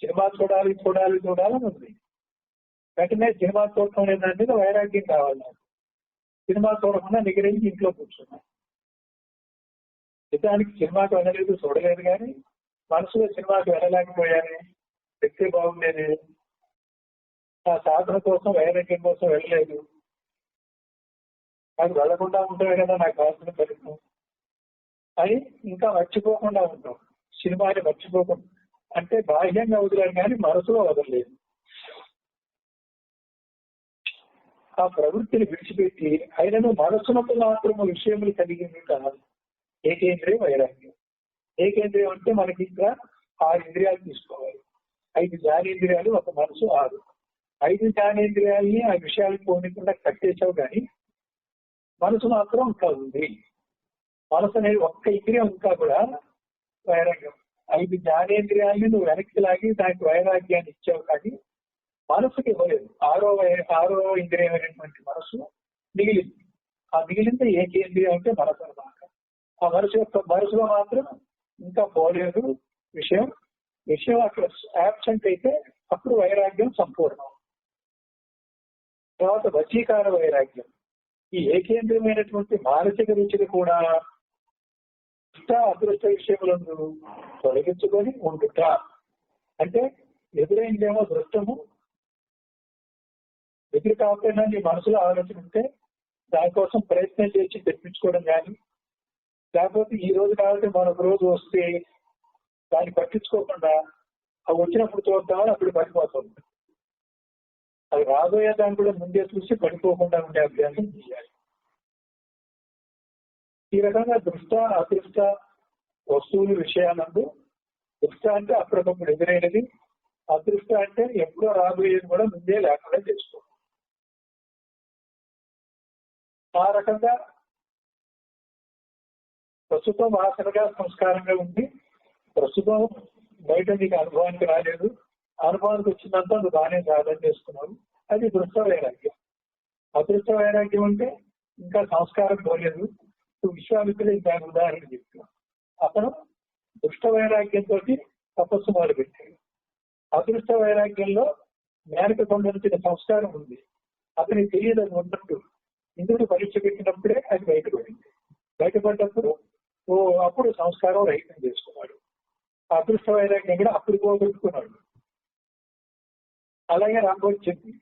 S1: సినిమా చూడాలని ఉంది. వెంటనే సినిమా చూడటం అనే దాని మీద వైరాగ్యం కావాలి నాకు. సినిమా చూడకుండా నిగ్రహించి ఇంట్లో కూర్చున్నా. నిజానికి సినిమాకి వెళ్ళలేదు, చూడలేదు, కానీ మనసులో సినిమాకి వెళ్ళలేకపోయాను, వ్యక్తి బాగుండేది, ఆ సాధన కోసం వైరాగ్యం కోసం వెళ్ళలేదు. నాకు వెళ్ళకుండా ఉంటాయి కదా నాకు కావాల్సిన ఫలితం అని ఇంకా మర్చిపోకుండా ఉంటాం. సినిమాని మర్చిపోకుండా అంటే బాహ్యంగా వదిలేను కానీ మనసులో వదలలేదు. ఆ ప్రవృత్తిని విడిచిపెట్టి అయినను మనసునకు మాత్రము విషయములు కలిగింది కాదు ఏకేంద్రియ వైరాగ్యం. ఏకేంద్రియం అంటే మనకి ఇంకా 6 ఇంద్రియాలు తీసుకోవాలి. 5 జ్ఞానేంద్రియాలు, ఒక మనసు 6. 5 జ్ఞానేంద్రియాలని ఆ విషయాలు పోనీకుండా కట్టేసావు కానీ మనసు మాత్రం ఇంకా ఉంది. మనసు అనేది ఒక్క ఇంద్రియం ఇంకా కూడా వైరాగ్యం. 5 జ్ఞానేంద్రియాలని నువ్వు వెనక్కి లాగి దానికి వైరాగ్యాన్ని ఇచ్చావు కానీ మనసుకి ఇవ్వలేదు. 6వ ఇంద్రియం అయినటువంటి మనసు మిగిలింది. ఆ మిగిలింది ఏకేంద్రియం అంటే మనసు అన్నమాట. ఆ మనసులో మాత్రం ఇంకా పోలేదు విషయం అక్కడ యాబ్సెంట్ అయితే అప్పుడు వైరాగ్యం సంపూర్ణం. తర్వాత వశీకార వైరాగ్యం. ఈ ఏకేంద్రియమైనటువంటి మానసిక రుచిని కూడా ఇష్ట అదృష్ట విషయములందు తొలగించుకొని ఉండుట. అంటే ఎదురైందేమో దృష్టము, ఎదురు కాకపోయినా నీ మనసులో ఆలోచన ఉంటే దానికోసం ప్రయత్నం చేసి తెప్పించుకోవడం కానీ, లేకపోతే ఈ రోజు కాబట్టి మరొక రోజు వస్తే దాన్ని పట్టించుకోకుండా అవి వచ్చినప్పుడు చూద్దామని అప్పుడు పడిపోతుంది. అది రాబోయే దాన్ని కూడా ముందే చూసి పడిపోకుండా ఉండే అభ్యాసం చేయాలి. ఈ రకంగా దృష్ట అదృష్ట వస్తువులు విషయాలందు దృష్ట అంటే అప్పటికప్పుడు ఎదురైనది, అదృష్ట అంటే ఎప్పుడో రాబోయేది కూడా ముందే లేకుండా చేసుకోవాలి. ఆ రకంగా ప్రస్తుతం వాసనగా సంస్కారంగా ఉంది. ప్రస్తుతం బయట నీకు అనుభవానికి రాలేదు, అనుభవానికి వచ్చిందంతా నువ్వు బాగానే సాధన చేసుకున్నావు, అది దృష్ట వైరాగ్యం. అదృష్ట వైరాగ్యం అంటే ఇంకా సంస్కారం పోలేదు. విశ్వామిత్రుడు దాని ఉదాహరణ చెప్తున్నాను. అతను దుష్ట వైరాగ్యంతో తపస్సు మొదలు పెట్టాడు. అదృష్ట వైరాగ్యంలో మేనకు సంబంధించిన సంస్కారం ఉంది, అతనికి తెలియదు అది ఉన్నట్టు. ఇంద్రుడు పరీక్ష పెట్టినప్పుడే అది బయటపడింది. బయటపడ్డప్పుడు అప్పుడు సంస్కారం రహితం చేసుకున్నాడు. అదృష్ట వైరాగ్యం కూడా అప్పుడు పోగొట్టుకున్నాడు. అలాగే రామోచ్చింది,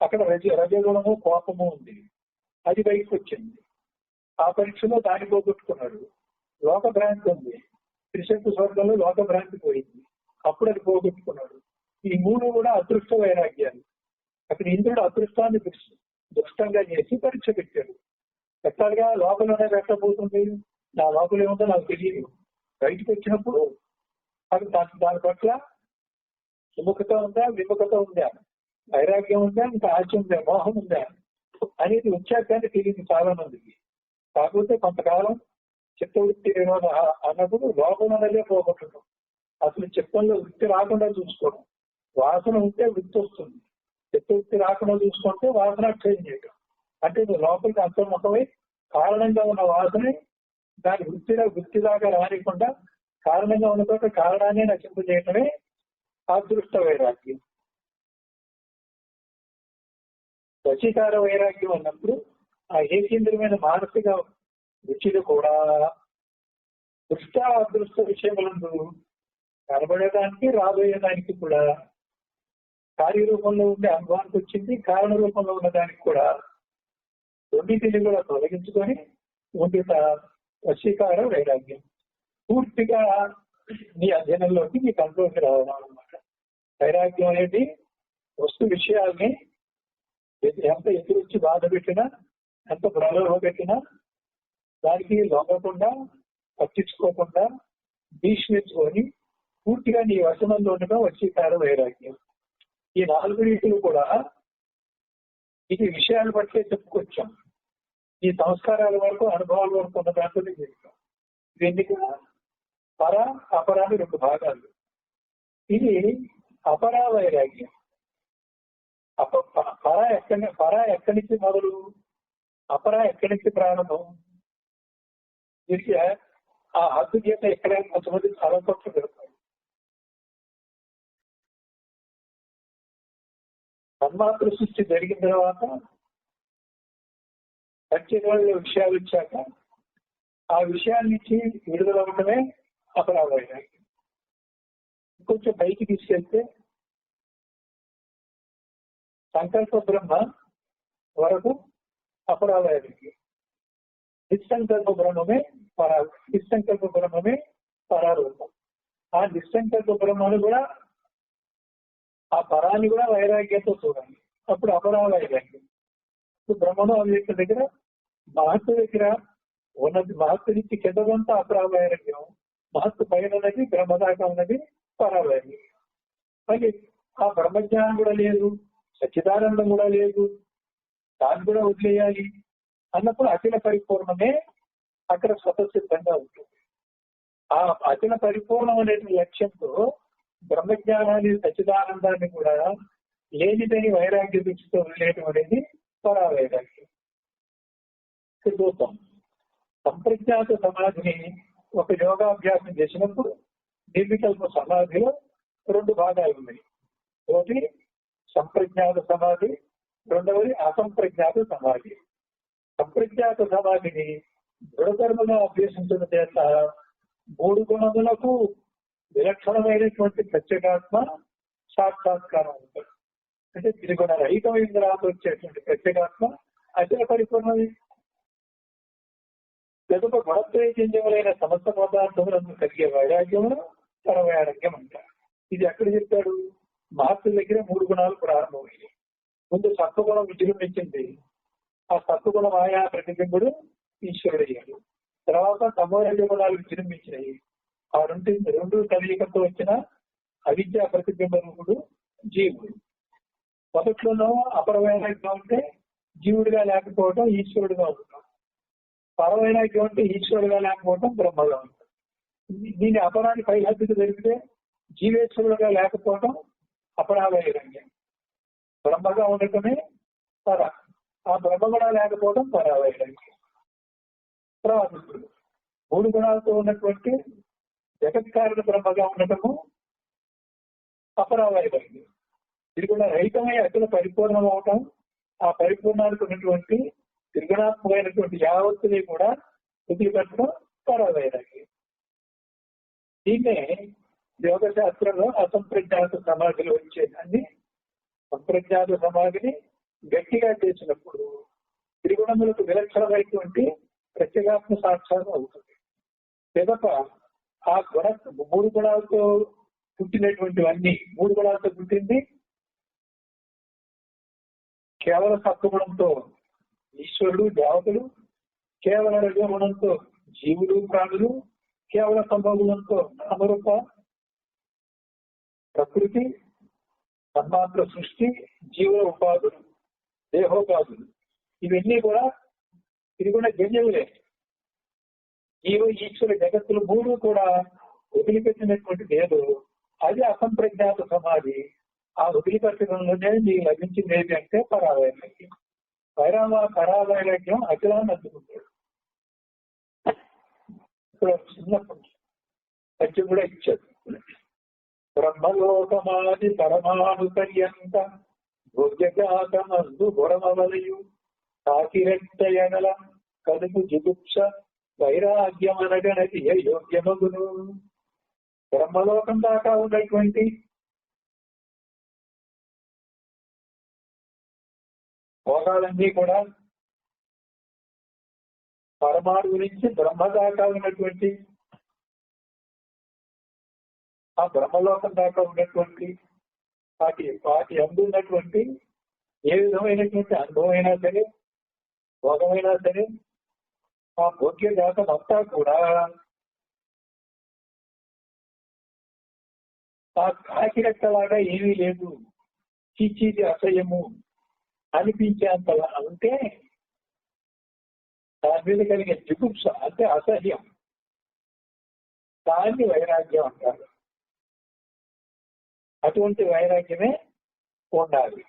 S1: అక్కడ రజగుణము కోపము ఉంది, అది బయటకు వచ్చింది. ఆ పరీక్షలో దాన్ని పోగొట్టుకున్నాడు. లోక భ్రాంతి ఉంది, త్రిశక్తి స్వర్గంలో లోక భ్రాంతి పోయింది, అప్పుడు అది పోగొట్టుకున్నాడు. ఈ మూడు కూడా అదృష్ట వైరాగ్యాలు. అక్కడ ఇంద్రుడు అదృష్టాన్ని దుష్టంగా చేసి పరీక్ష పెట్టాడు. ఎక్కడగా లోపలనే పెట్టబోతుంది, నా లోపల ఏముందో నాకు తెలియదు. బయటకు వచ్చినప్పుడు అది దాని పట్ల సుముఖత ఉందా, విముఖత ఉందా, వైరాగ్యం ఉందా, ఇంకా ఆశ ఉందా, మోహం ఉందా అనేది వచ్చాకనే తెలియదు చాలా మందికి. కాకపోతే కొంతకాలం చిత్తవృత్తి వినోద అన్నప్పుడు లోపలనే పోగొట్టడం, అసలు చిత్తంలో వృత్తి రాకుండా చూసుకోవడం. వాసన ఉంటే వృత్తి వస్తుంది, చిత్తవృత్తి రాకుండా చూసుకుంటే వాసన క్షయం చేయడం. అంటే నువ్వు లోపలికి అంతర్ముఖమై కారణంగా ఉన్న వాసన దాని వృత్తిలాగా రానికుండా కారణంగా ఉన్న చోట కారణాన్ని నశింపజేయటమే అదృష్ట వైరాగ్యం. వశీకార వైరాగ్యం అన్నప్పుడు ఆ ఏకేంద్రమైన మానసిక రుచిలు కూడా దృష్ట అదృష్ట విషయములందు కనబడేదానికి రాబోయేదానికి కూడా కార్యరూపంలో ఉండే అనుభవానికి వచ్చింది, కారణ రూపంలో ఉన్నదానికి కూడా రెండింటిని కూడా తొలగించుకొని ఉండుట వశీకార వైరాగ్యం. పూర్తిగా నీ అధ్యయనంలోకి నీ కంట్రోల్కి రావడం అన్నమాట. వైరాగ్యం అనేది వస్తు విషయాల్ని ఎంత ఎదురొచ్చి బాధ పెట్టినా, ఎంత ప్రలోభ పెట్టినా దానికి లొంగకుండా, పట్టించుకోకుండా, భీష్మించుకొని పూర్తిగా నీ వశనంలో ఉండడం వశీకార వైరాగ్యం. ఈ 4 రీతులు కూడా ఇది విషయాలు బట్టే చెప్పుకొచ్చాం. ఈ సంస్కారాల వరకు, అనుభవాల వరకు ఉన్న దాంట్లోనే చెప్తాం. ఇది ఎందుకు పర అపరాలు 2 భాగాలు. ఇది అపరా వైరాగ్యం. పర ఎక్కడి నుంచి మొదలు, అపరా ఎక్కడి నుంచి ప్రారంభం. దీనికి ఆ హద్దు గీత ఎక్కడైనా కొంతమంది చాలా చోట్ల పెడతారు. తన్మాత్ర సృష్టి జరిగిన తర్వాత పంచేంద్రియాల విషయాలు వచ్చాక ఆ విషయాల నుంచి విడుదల అవ్వడమే అపరా వైరాగ్యం. కొంచెం పైకి తీసుకెళ్తే సంకల్ప బ్రహ్మ వరకు అపరా వైరాగ్యం. నిస్సంకల్ప బ్రహ్మమే పరారూపం. ఆ నిస్సంకల్ప బ్రహ్మను కూడా, ఆ పరాన్ని కూడా వైరాగ్యంతో చూడాలి, అప్పుడు అపరా వైరాగ్యం. ఇప్పుడు బ్రహ్మను అవ్యక్త దగ్గర, మహత్తు దగ్గర ఉన్నది, మహత్తు నుంచి కిందదంతా అపరా వైరాగ్యం, మహత్తు పైన ఉన్నది బ్రహ్మ దాకా ఉన్నది పరా వైరాగ్యం. మరి ఆ బ్రహ్మజ్ఞానం కూడా లేదు, సచ్చిదానందం కూడా లేదు, దాన్ని కూడా వదిలేయాలి అన్నప్పుడు అఖిల పరిపూర్ణమే అక్కడ స్వతసిద్ధంగా ఉంటుంది. ఆ అఖిల పరిపూర్ణం అనే లక్ష్యంతో బ్రహ్మజ్ఞానాన్ని, సచ్చిదానందాన్ని కూడా లేనిదని వైరాగ్య దృష్టితో వదిలేయటం అనేది పరా వైరాగ్యం. చూద్దాం, సంప్రజ్ఞాత సమాధిని ఒక యోగాభ్యాసం చేసినప్పుడు నిర్వికల్ప సమాధిలో 2 భాగాలు ఉన్నాయి. ఒకటి సంప్రజ్ఞాత సమాధి, రెండవది అసంప్రజ్ఞాత సమాధి. సంప్రజ్ఞాత సమాధిని దృఢకర్మగా అభ్యసించడం చేత 3 గుణములకు విలక్షణమైనటువంటి ప్రత్యేగాత్మ సాక్షాత్కారం ఉంటుంది. అంటే త్రిగుణ రహితమైన తర్వాత వచ్చేటువంటి ప్రత్యేగాత్మ అఖిల పరిపూర్ణమే. గొప్ప గుణత్రయజన్యములైన సమస్త పదార్థములను కలిగే వైరాగ్యమును పరవైరాగ్యం అంటారు. ఇది ఎక్కడ చెప్తాడు? మహత్తుల దగ్గర 3 గుణాలు ప్రారంభమైంది. ముందు సత్వగుణం విజృంభించింది, ఆ సత్వగుణం ఆయా ప్రతిబింబుడు ఈశ్వరుడయ్యాడు. తర్వాత తమోరజ గుణాలు విజృంభించినాయి, ఆ రెండు కలియకతో వచ్చిన అవిద్యా ప్రతిబింబ రూపుడు జీవుడు. మొదట్లోనూ అపరవైరాగ్యం ఉంటే జీవుడిగా లేకపోవటం ఈశ్వరుడుగా ఉంటాం. పరవైరాగ్యం అంటే ఈశ్వరుడుగా లేకపోవటం బ్రహ్మగా ఉంటాం. దీని అపరాన్ని పై హద్దుకు జరిగితే జీవేశ్వరుడుగా లేకపోవటం అపరావైరాగ్యం. బ్రహ్మగా ఉండటమే పర, ఆ బ్రహ్మ కూడా లేకపోవడం పరావైరాగ్యం. తర్వాత మూడు గుణాలతో ఉన్నటువంటి జగత్కారణ బ్రహ్మగా ఉండటము అపరావైరాగ్యం. ఇది కూడా రహితమై అసలు పరిపూర్ణం అవటం, ఆ పరిపూర్ణానికి ఉన్నటువంటి త్రిగుణాత్మకమైనటువంటి యావత్తుని కూడా వదిలిపెట్టడం పరావైరాగ్యం. దీన్నే యోగ శాస్త్రంలో అసంప్రజ్ఞాత సమాధిలో వచ్చేదాన్ని సంప్రజ్ఞాత సమాధిని గట్టిగా చేసినప్పుడు త్రిగుణములకు విలక్షణమైనటువంటి ప్రత్యేగాత్మ సాక్షాత్కారం అవుతుంది. పిదప ఆ మూడు గుణాలతో పుట్టినటువంటివన్నీ, మూడు గుణాలతో పుట్టింది కేవల సత్వగుణంతో ఈశ్వరుడు దేవతలు, కేవల రజోగుణంతో జీవులు ప్రాణులు, కేవల సంభవగుణంతో నామరూప ప్రకృతి, తన్మాత్ర సృష్టి, జీవుల ఉపాధులు, దేహోపాధులు, ఇవన్నీ కూడా ఇది కూడా జన్యువులే. జీవ ఈశ్వర జగత్తులు మూడు కూడా వదిలిపెట్టినటువంటి లేదు. అది అసంప్రజ్ఞాత సమాధి. ఆ వదిలిపెట్టడంలోనే నీకు లభించింది ఏంటి అంటే పరావైరాగ్యం. పరావైరాగ్యం అఖిలాన్ని అందుకుంటాడు. ఇప్పుడు చిన్నప్పుడు పద్యం కూడా ఇచ్చాడు. బ్రహ్మలోకమాది పరమాణు పర్యంత భోగ్యజాతమందు గురమవలయు తాకిరెట్టయనల కలుపు జిగుప్స వైరాగ్యమనగనది యోగ్యమగును. బ్రహ్మలోకం దాకా ఉన్నటువంటి భోగాలన్నీ కూడా పరమాణు నుంచి బ్రహ్మ దాకా ఉన్నటువంటి ఆ బ్రహ్మలోకం దాకా ఉన్నటువంటి వాటి అందున్నటువంటి ఏ విధమైనటువంటి అనుభవం అయినా సరే, భోగమైనా సరే, ఆ భోగ్య జాతం అంతా కూడా ఆ కాకిరెక్కలాగా ఏమీ లేదు, చీచీది అసహ్యము అనిపించేంతలా అంటే దాని మీద కలిగే జిగుప్స అంటే అసహ్యం, దాన్ని వైరాగ్యం అంటారు. అటువంటి వైరాగ్యమే ఉండాలి.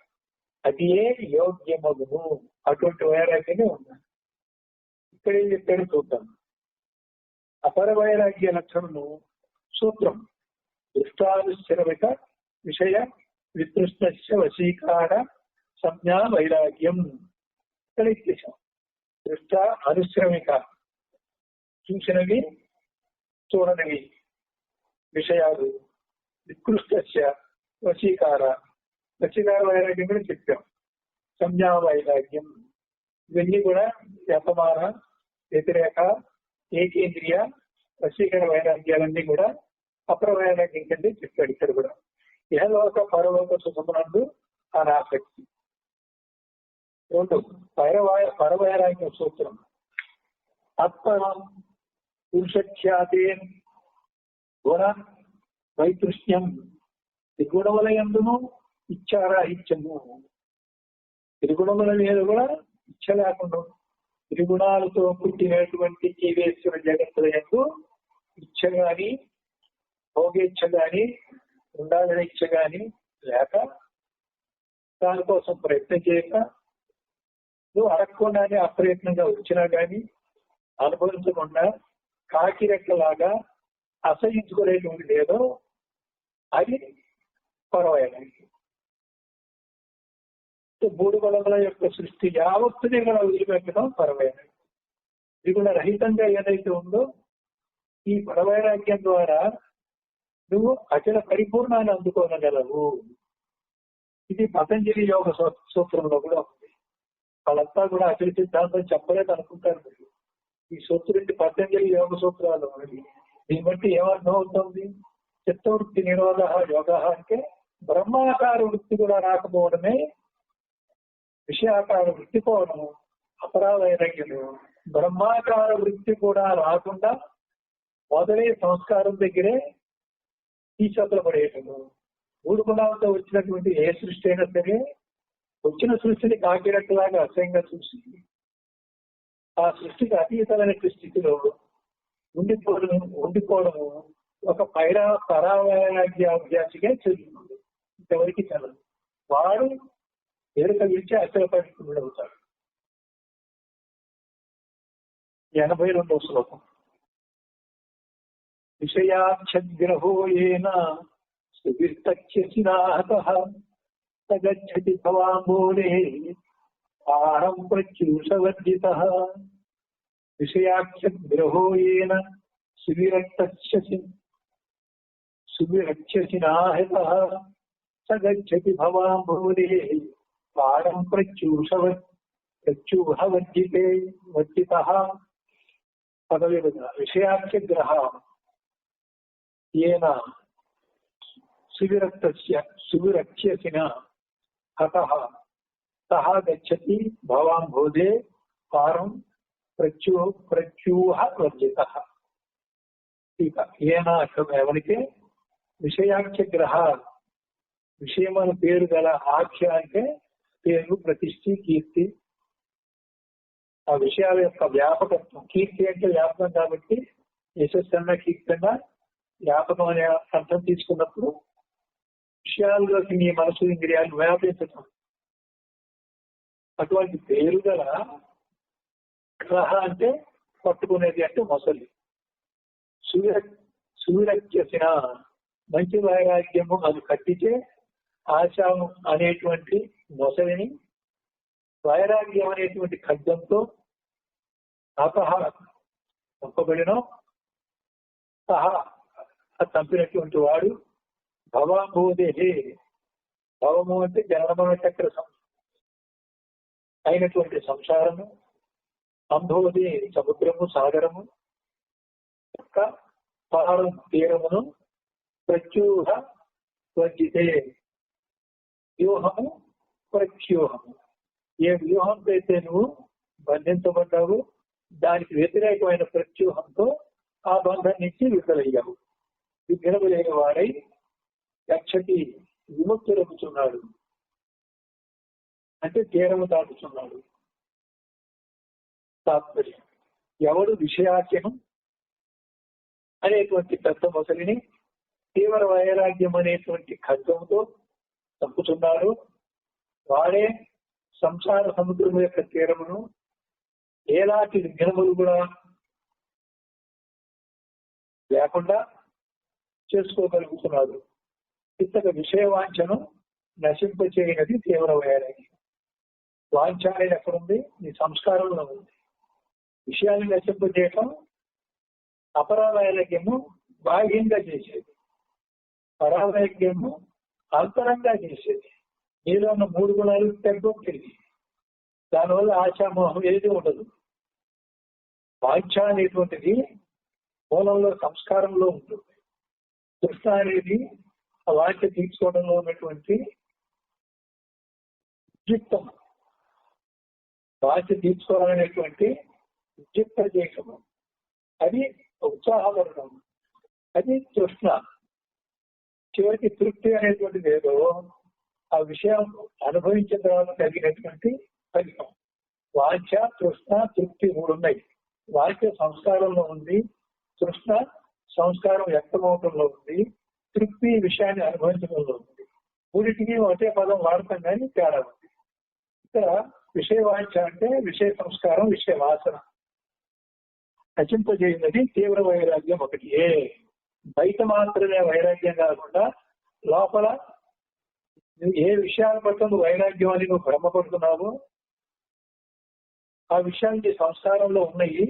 S1: అది ఏ యోగ్యమగును, అటువంటి వైరాగ్యమే ఉండాలి. ఇక్కడ ఏం చెప్పాడు చూద్దాం. అపర వైరాగ్య లక్షణము సూత్రం దృష్టానుస్థిరమిక విషయ వితృష్ణ వశీకార సంజ్ఞా వైరాగ్యం. ఇక్కడ ఇచ్చేసాం. దృష్ట అనుశ్రమిక, చూసినవి చూడనివి విషయాలు, వికృష్ట వశీకార వైరాగ్యం కూడా చెప్పాం. సంజ్ఞా వైరాగ్యం, ఇవన్నీ కూడా వ్యపమాన, వ్యతిరేక, ఏకేంద్రియ, వశీకర వైరాగ్యాలన్నీ కూడా అపర వైరాగ్యం కింద చెప్పాడు. ఇక్కడ కూడా ఇహలోక పరలోక సుఖమునందు అనాసక్తి. రెండు పరవైరాగ్యం సూత్రం అత్పరం పురుషఖ్యాతే గుణ వైతృష్ణ్యం త్రిగుణములయందును ఇచ్చారాహిత్యము. త్రిగుణముల మీద కూడా ఇచ్చ లేకుండా త్రిగుణాలతో పుట్టినటువంటి జీవేశ్వర జగత్తుల యందు ఇచ్చ గాని, భోగేచ్ఛ గాని, ఉండాలని ఇచ్చ గాని లేక, దానికోసం ప్రయత్నం చేయక, నువ్వు అడగకుండానే అప్రయత్నంగా వచ్చినా గాని అనుభవించకుండా కాకిరెక్కలాగా అసహించుకునేటువంటి లేదో అది పరవైరాగ్యం. మూడు గుణముల యొక్క సృష్టి యావత్తుని కూడా వదిలిపెట్టడం పరవైరాగ్యం. ఇది కూడా రహితంగా ఏదైతే ఉందో ఈ పరవైరాగ్యం ద్వారా నువ్వు అచల పరిపూర్ణాన్ని అందుకోనగలవు. ఇది పతంజలి యోగ సూత్రంలో కూడా ఉంది. వాళ్ళంతా కూడా అచల సిద్ధాంతం చెప్పలేదు అనుకుంటారు. ఈ సూత్రుడి పతంజలి యోగ సూత్రాలు దీన్ని బట్టి ఏమర్థం అవుతుంది? చిత్తవృత్తి నిరోధ యోగ అంటే బ్రహ్మాకార వృత్తి కూడా రాకపోవడమే విషయాకార వృత్తి పోవడము అపరావైరాగ్యము. బ్రహ్మాకార వృత్తి కూడా రాకుండా మొదలై సంస్కారం దగ్గరే ఈ చదువు పడేయటము. మూడు గుణాలతో వచ్చినటువంటి ఏ సృష్టి అయినా సరే వచ్చిన సృష్టిని కాకిరెట్టలాగా అసహ్యంగా చూసి ఆ సృష్టికి అతీతమైన స్థితిలో ఉండిపోవడము ఒక పరావైరాగ్యాభ్యాసిగా చెల్లుతుంది. ఇంతవరకు చల్లదు. వాడు ఎరుక విడిచి అచలపడికుడు అవుతాడు. 82వ శ్లోకం. విషయాఖ్యగ్రహో యేన సువిర్తచ్యసినాహతః సగచ్చతి భవాంబోధే పారం ప్రత్యూషవర్జితః. విషయాఖ్యగ్రహో యేన సువిరక్ష్యసినాహతః సగచ్చతి భవాంబోధే పారం ప్రత్యూహవర్జితః. పదవిభజన. విషయాఖ్యగ్రహ ఏన సువిరక్ష్యసిన హతః సహ గచ్చతి భవాంబోధే పారం ప్రత్యూహవర్జితః. ఇక ఏన ఎవరికి విషయాఖ్యగ్రహ, విషయమైన పేరు గల ఆఖ్య అంటే పేరు, ప్రతిష్ఠి, కీర్తి. ఆ విషయాల యొక్క వ్యాపకత్వం. కీర్తి అంటే వ్యాపకం కాబట్టి యశస్సన్న కీర్తన వ్యాపకం అనే అర్థం తీసుకున్నప్పుడు విషయాల్లోకి నీ మనసు ఇంద్రియాలు వ్యాపించటం. అటువంటి పేరు గల గ్రహ అంటే పట్టుకునేది అంటే మొసలి. సువిరక్ష్యసిన మంచి వైరాగ్యము అది కట్టితే ఆశాము అనేటువంటి మొసలిని వైరాగ్యం అనేటువంటి ఖడ్గంతో చంపబడిన సహా చంపినటువంటి వాడు భవాంబోధే, భవము అంటే జనమన చక్ర అయినటువంటి సంసారము, అంబోధి సముద్రము సాగరము యొక్క పారం తీరమును ప్రత్యూహ వర్జితే. వ్యూహము ప్రత్యూహము. ఏ వ్యూహంతో అయితే నువ్వు బంధించబడ్డావు దానికి వ్యతిరేకమైన ప్రత్యూహంతో ఆ బంధం నుంచి విడుదలయ్యావు. విగ్రహములైన వాడై గచ్చతి విముక్తులవుతున్నాడు అంటే తీరము దాటుతున్నాడు. తాత్పర్యం. ఎవడు విషయాఖ్యం అనేటువంటి పెద్ద మొసలిని తీవ్ర వైరాగ్యం అనేటువంటి ఖడ్గంతో చంపుతున్నాడు, వాడే సంసార సముద్రం యొక్క తీరమును ఏలాంటి విఘ్నములు కూడా లేకుండా చేసుకోగలుగుతున్నాడు. ఇంతక విషయ వాంఛను నశింపచేయనది తీవ్ర వైరాగ్యం. వాంఛ అనేది ఎక్కడుంది? నీ సంస్కారంలో ఉంది. విషయాన్ని నశింపచేయటం అపరావైరాగ్యము బాహ్యంగా చేసేది, పరావైరాగ్యము అంతరంగా చేసేది. నీలో ఉన్న 3 గుణాలు తగ్గుతుంది. దానివల్ల ఆశామోహం ఏది ఉండదు. వాంఛ అనేటువంటిది మూలంలో సంస్కారంలో ఉంటుంది. తృష్ణ అనేది ఆ వాంఛ తీర్చుకోవడంలో ఉన్నటువంటి ఉద్యుక్తం. వాంఛ తీర్చుకోవాలనేటువంటి ఉద్యుక్త దేశము, అది ఉత్సాహపడడం, అది తృష్ణ. చివరికి తృప్తి అనేటువంటిది ఏదో ఆ విషయం అనుభవించిన తర్వాత కలిగినటువంటి ఫలితం. వాంఛ, తృష్ణ, తృప్తి 3 ఉన్నాయి. వాంఛ సంస్కారంలో ఉంది, తృష్ణ సంస్కారం వ్యక్తమవటంలో ఉంది, తృప్తి విషయాన్ని అనుభవించడంలో ఉంది. మూడింటికి ఒకే పదం వాడతాం కానీ తేడా ఉంది. ఇక్కడ విషయ వాంఛ అంటే విషయ సంస్కారం, విషయ వాసన నశింపజేయున్నది తీవ్ర వైరాగ్యం ఒకటి. బయట మాత్రమే వైరాగ్యం కాకుండా లోపల ఏ విషయాల పట్ల నువ్వు వైరాగ్యం అని నువ్వు భ్రమపడుతున్నావో ఆ విషయానికి సంస్కారంలో ఉన్నాయి,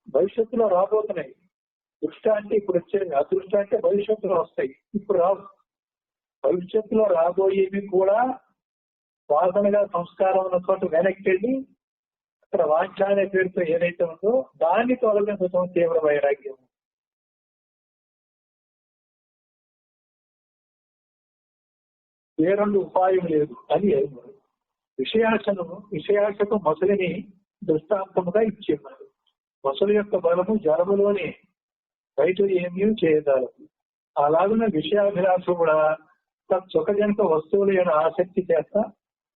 S1: భవిష్యత్తులో రాబోతున్నాయి. దృష్ట అంటే ఇప్పుడు వచ్చేది, అదృష్ట అంటే భవిష్యత్తులో వస్తాయి, ఇప్పుడు రావు. భవిష్యత్తులో రాబోయేవి కూడా వాసనగా సంస్కారం ఉన్న చోట వెనక్కి వెళ్ళి అక్కడ వాంఛ అనే పేరుతో ఏదైతే ఉందో దాన్ని తొలగించడం తీవ్ర వైరాగ్యం. ఏ 2 ఉపాయం లేదు అని విషయాశకు మొసలిని దృష్టాంతముగా ఇచ్చిన్నారు. మొసలి యొక్క బలము జలములోనే, బయట ఏమీ చేయగలదు. అలాగున్న విషయాభిలాషం కూడా తత్సుఖజనక వస్తువుల యొక్క ఆసక్తి చేత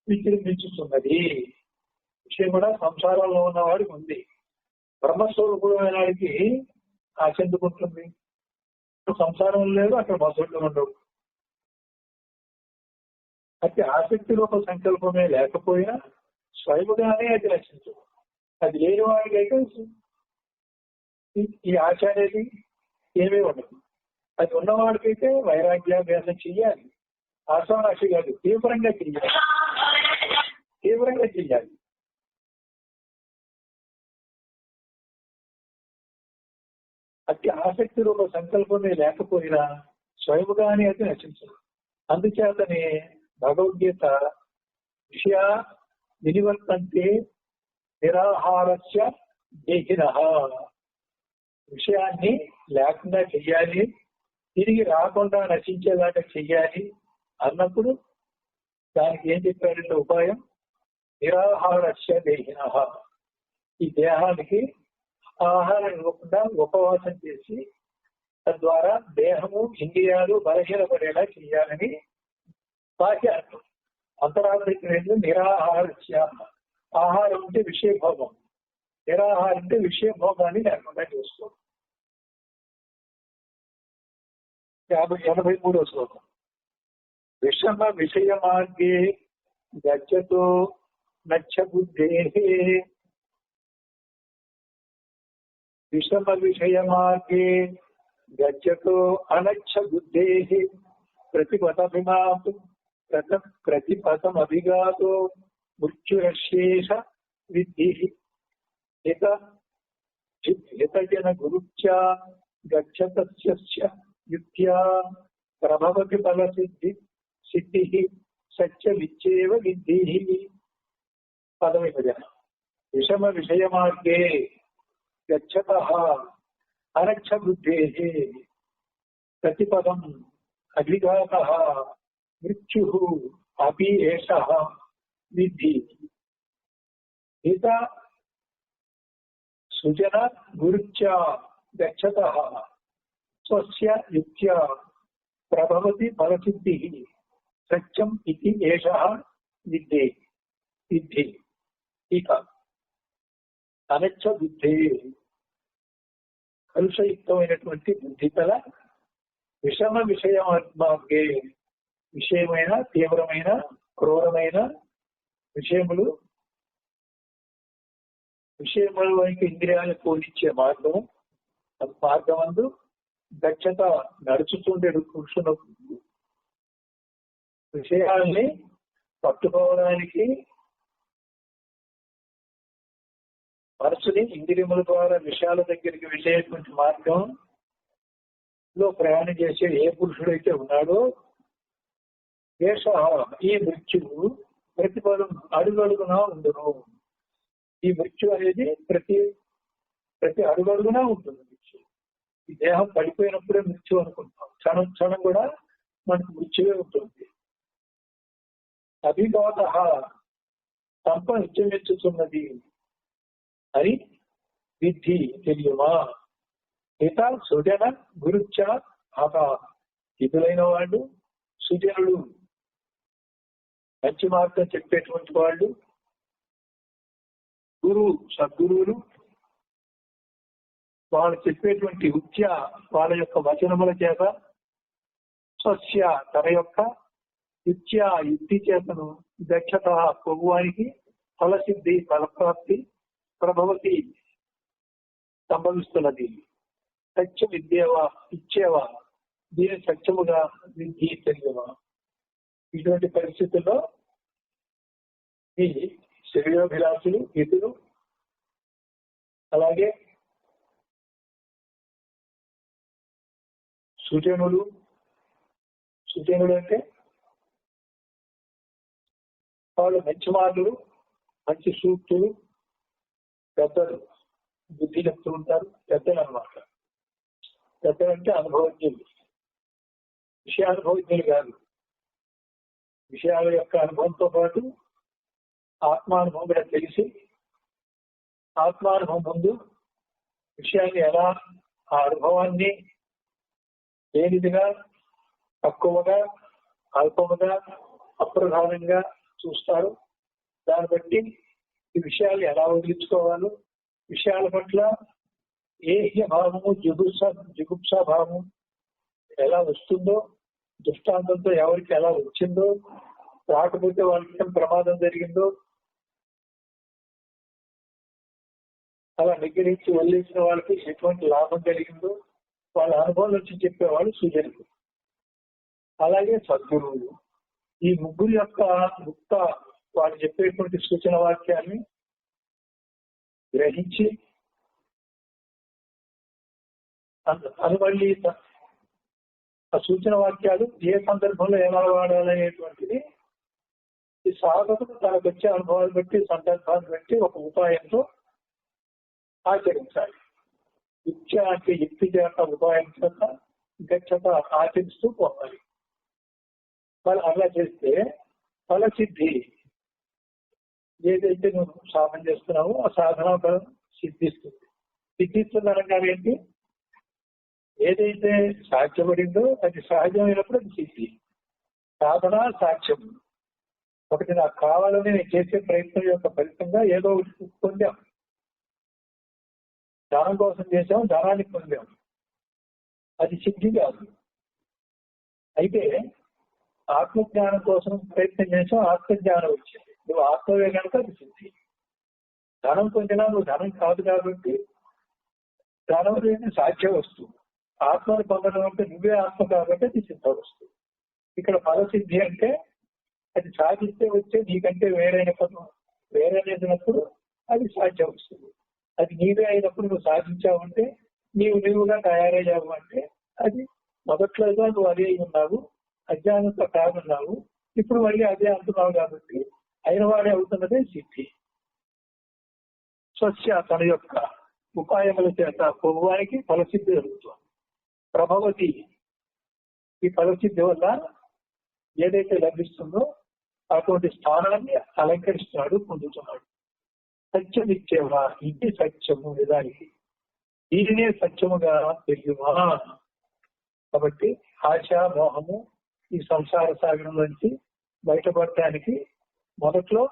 S1: విజృంభించుతున్నది. విషయం కూడా సంసారంలో ఉన్నవాడికి ఉంది. బ్రహ్మస్వరూపుడమైన వాడికి ఆశ ఎందుకుంటుంది? సంసారం లేదు, అక్కడ మసళ్ళు ఉండవు. అయితే ఆసక్తి రూప సంకల్పమే లేకపోయినా స్వయముగానే అది రచించదు. అది లేని వాడికైతే ఈ ఆశ అనేది ఏమీ ఉండదు. అది ఉన్నవాడికైతే వైరాగ్యాభ్యాసం చెయ్యాలి. ఆశానాశి కాదు, తీవ్రంగా చెయ్యాలి. తీవ్రంగా చెయ్యాలి. అతి ఆసక్తి రూప సంకల్పమే లేకపోయినా స్వయముగానే అది నశించదు. అందుచేతనే భగవద్గీత విషయ వినివర్తంతే నిరాహారస్య దేహినః, విషయాన్ని లేకుండా చెయ్యాలి, తిరిగి రాకుండా నశించేదాకా చెయ్యాలి అన్నప్పుడు దానికి ఏం చెప్పారంటే ఉపాయం నిరాహారస్య దేహినః. ఈ దేహానికి ఆహారం ఇవ్వకుండా ఉపవాసం చేసి తద్వారా దేహము ఇంద్రియాలు బలహీనపడేలా చేయాలని వాక్యార్థం. అంతరార్థం నిరాహారస్య. ఆహారం అంటే విషయభోగం, నిరాహారం అంటే విషయభోగాన్ని లేకుండా చేసుకో. 83వ శ్లోకం. విషమ విషయ మార్గే గచ్చతో నచ్చ బుద్ధేః. విషమ విషయ మార్గే గచ్చతో అనచ్చ బుద్ధేః. ప్రతిపథమభిగాతో మృత్యురశేష విద్ధిః. హితజన గురుచ్చ గచ్చతస్య యుక్త్యా ప్రభవతి ఫల సిద్ధిః సత్యమిచ్చేవ విద్ధిః. 11వ. విషమ విషయ మార్గే గచ్చతః అనచ్చ బుద్ధేః. ప్రతిపదం అభిఘాతః మృత్యుః అపి ఏషః విద్ధి. హిత సుజన గురుచ్చ గచ్చతః స్వస్య యుక్త్యా ప్రభవతి ఫలసిద్ధిః సత్యం ఇతి ఏషః విద్ధి. ఇక అనచ్చ బుద్ధి, కలుషయుక్తమైనటువంటి బుద్ధి కల విషమ విషయ మార్గే, విషయమైన తీవ్రమైన క్రూరమైన విషయముల వైపు ఇంద్రియాలను పోలిచ్చే మార్గమందు దక్షత నడుచుతుండే పురుషుడు విషయాల్ని పట్టుకోవడానికి మనసుని ఇంద్రియముల ద్వారా విషయాల దగ్గరికి వెళ్ళేటువంటి మార్గంలో ప్రయాణం చేసే ఏ పురుషుడైతే ఉన్నాడో ఏష ఈ మృత్యువు ప్రతిఫలం అడుగడుగునా ఉండును. ఈ మృత్యు అనేది ప్రతి అడుగడుగునా ఉంటుంది. మృత్యు ఈ దేహం పడిపోయినప్పుడే మృత్యు అనుకుంటాం. క్షణం కూడా మనకు మృత్యువే ఉంటుంది. అభిఘాత సంప నిత్యమెచ్చుతున్నది అని విద్ధి తెలియమా. హిత సుజన గురుచ్చ హత. హితులైన వాళ్ళు, సుజనులు మంచి మార్గం చెప్పేటువంటి వాళ్ళు, సద్గురువులు వాళ్ళు చెప్పేటువంటి ఉచ్య వాళ్ళ యొక్క వచనముల చేత స్వస్య తన యొక్క యుక్తి చేతను దక్షత ప్రభువానికి ఫలసిద్ధి ఫలప్రాప్తి ప్రభవతి సంభవిస్తున్నది. సత్యం ఇచ్చేవా దీని సత్యముగా విద్ధి తెలియవా. ఇటువంటి పరిస్థితుల్లో ఈ శ్రేయోభిలాషులు హితులు అలాగే సుజనులు అంటే వాళ్ళు మంచి మార్గులు, మంచి సూక్తులు, పెద్దలు, బుద్ధి చెప్తూ ఉంటారు. పెద్దలు అన్నమాట. పెద్దలు అంటే అనుభవజ్ఞులు, విషయానుభవజ్ఞులు కాదు. విషయాల యొక్క అనుభవంతో పాటు ఆత్మానుభవం కూడా తెలిసి ఆత్మానుభవం ముందు విషయాన్ని ఎలా ఆ అనుభవాన్ని లేనిదిగా, తక్కువగా, అల్పముగా, అప్రధానంగా చూస్తారు. దాన్ని బట్టి ఈ విషయాలు ఎలా వదిలించుకోవాలో, విషయాల పట్ల ఏహ్య భావము, జిగుప్సా భావము ఎలా వస్తుందో, దృష్టాంతంతో ఎవరికి ఎలా వచ్చిందో, రాకపోతే వాళ్ళకి ప్రమాదం జరిగిందో, అలా నిగ్రహించి వదిలేసిన వాళ్ళకి ఎటువంటి లాభం కలిగిందో వాళ్ళ అనుభవం నుంచి చెప్పేవాళ్ళు సుజనులు. అలాగే సద్గురువులు. ఈ ముగ్గురు యొక్క ముక్త వాళ్ళు చెప్పేటువంటి సూచన వాక్యాన్ని గ్రహించి మళ్ళీ ఆ సూచన వాక్యాలు ఏ సందర్భంలో ఎలా వాడాలనేటువంటిది ఈ సాధకుడు తనకు వచ్చే అనుభవాలు బట్టి, సందర్భాన్ని బట్టి ఒక ఉపాయంతో ఆచరించాలి. యుక్త అంటే యుక్తి చేత, ఉపాయం చేత, గచ్చత ఆచరిస్తూ పోవాలి. వాళ్ళు అలా చేస్తే ఫలసిద్ధి, ఏదైతే నువ్వు సాధన చేస్తున్నావో ఆ సాధన ఫలం సిద్ధిస్తుంది. సిద్ధిస్తుంది అనగా ఏంటి? ఏదైతే సాధ్యపడిందో అది సహజమైనప్పుడు అది సిద్ధి. సాధన సాక్ష్యం. ఒకటి నాకు కావాలని నేను చేసే ప్రయత్నం యొక్క ఫలితంగా ఏదో ఒకటి పొందాం. ధనం కోసం చేసాం, ధనాన్ని పొందాం, అది సిద్ధి కాదు. అయితే ఆత్మజ్ఞానం కోసం ప్రయత్నం చేసాం, ఆత్మజ్ఞానం వచ్చింది, నువ్వు ఆత్మవే కనుక అది సిద్ధి. ధనం పొందినా నువ్వు ధనం కాదు కాబట్టి ధనం అనేది సాధ్య వస్తువు. ఆత్మను పొందడం అంటే నువ్వే ఆత్మ కాబట్టి అది సిద్ధ వస్తువు. ఇక్కడ ఫలసిద్ధి అంటే అది సాధిస్తే వచ్చే నీకంటే వేరైన పదం వేరైనప్పుడు అది సాధ్య వస్తుంది. అది నీవే అయినప్పుడు నువ్వు సాధించావంటే, నీవుగా తయారయ్యావు అంటే అది మొదట్లోగా నువ్వు అదే ఉన్నావు, అజ్ఞానంతో కాదున్నావు, ఇప్పుడు మళ్ళీ అదే అంటున్నావు కాబట్టి అయిన వాడే అవుతున్నదే సిద్ధి. స్వస్య తన యొక్క ఉపాయముల చేత పొగువానికి ఫలసిద్ధి జరుగుతుంది. ప్రభావతి ఈ ఫలసిద్ధి వల్ల ఏదైతే లభిస్తుందో అటువంటి స్థానాన్ని అలంకరిస్తున్నాడు, పొందుతున్నాడు. సత్యం ఇచ్చేవా, ఇది సత్యము నిజానికి, దీనినే సత్యముగా తెలియమా. కాబట్టి ఆశ, మోహము ఈ సంసార సాగరం నుంచి బయటపడటానికి మొదట్లో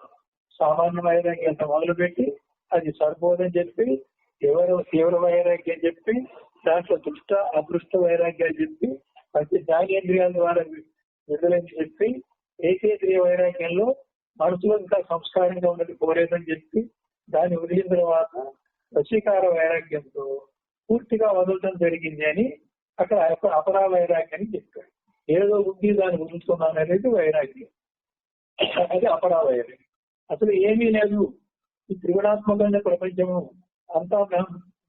S1: సామాన్య వైరాగ్యంతో మొదలుపెట్టి అది సరిపోదని చెప్పి, తీవ్ర వైరాగ్యం చెప్పి, దాంట్లో దృష్ట అదృష్ట వైరాగ్యాలు చెప్పి, ప్రతి జ్ఞానేంద్రియాల ద్వారా విడుదలని చెప్పి, ఏకేంద్రియ వైరాగ్యంలో మనసులో ఇంకా సంస్కారంగా ఉన్నది కోరేదని చెప్పి, దాన్ని వదిలిన తర్వాత వశీకార వైరాగ్యంతో పూర్తిగా వదలటం జరిగింది అని అక్కడ అపరా వైరాగ్యాన్ని చెప్పాడు. ఏదో ఉంది దాన్ని వదులుతున్నాను అనేది వైరాగ్యం, అది అపరా వైరాగ్యం. అసలు ఏమీ లేదు, ఈ త్రిగుణాత్మకమైన ప్రపంచము అంతా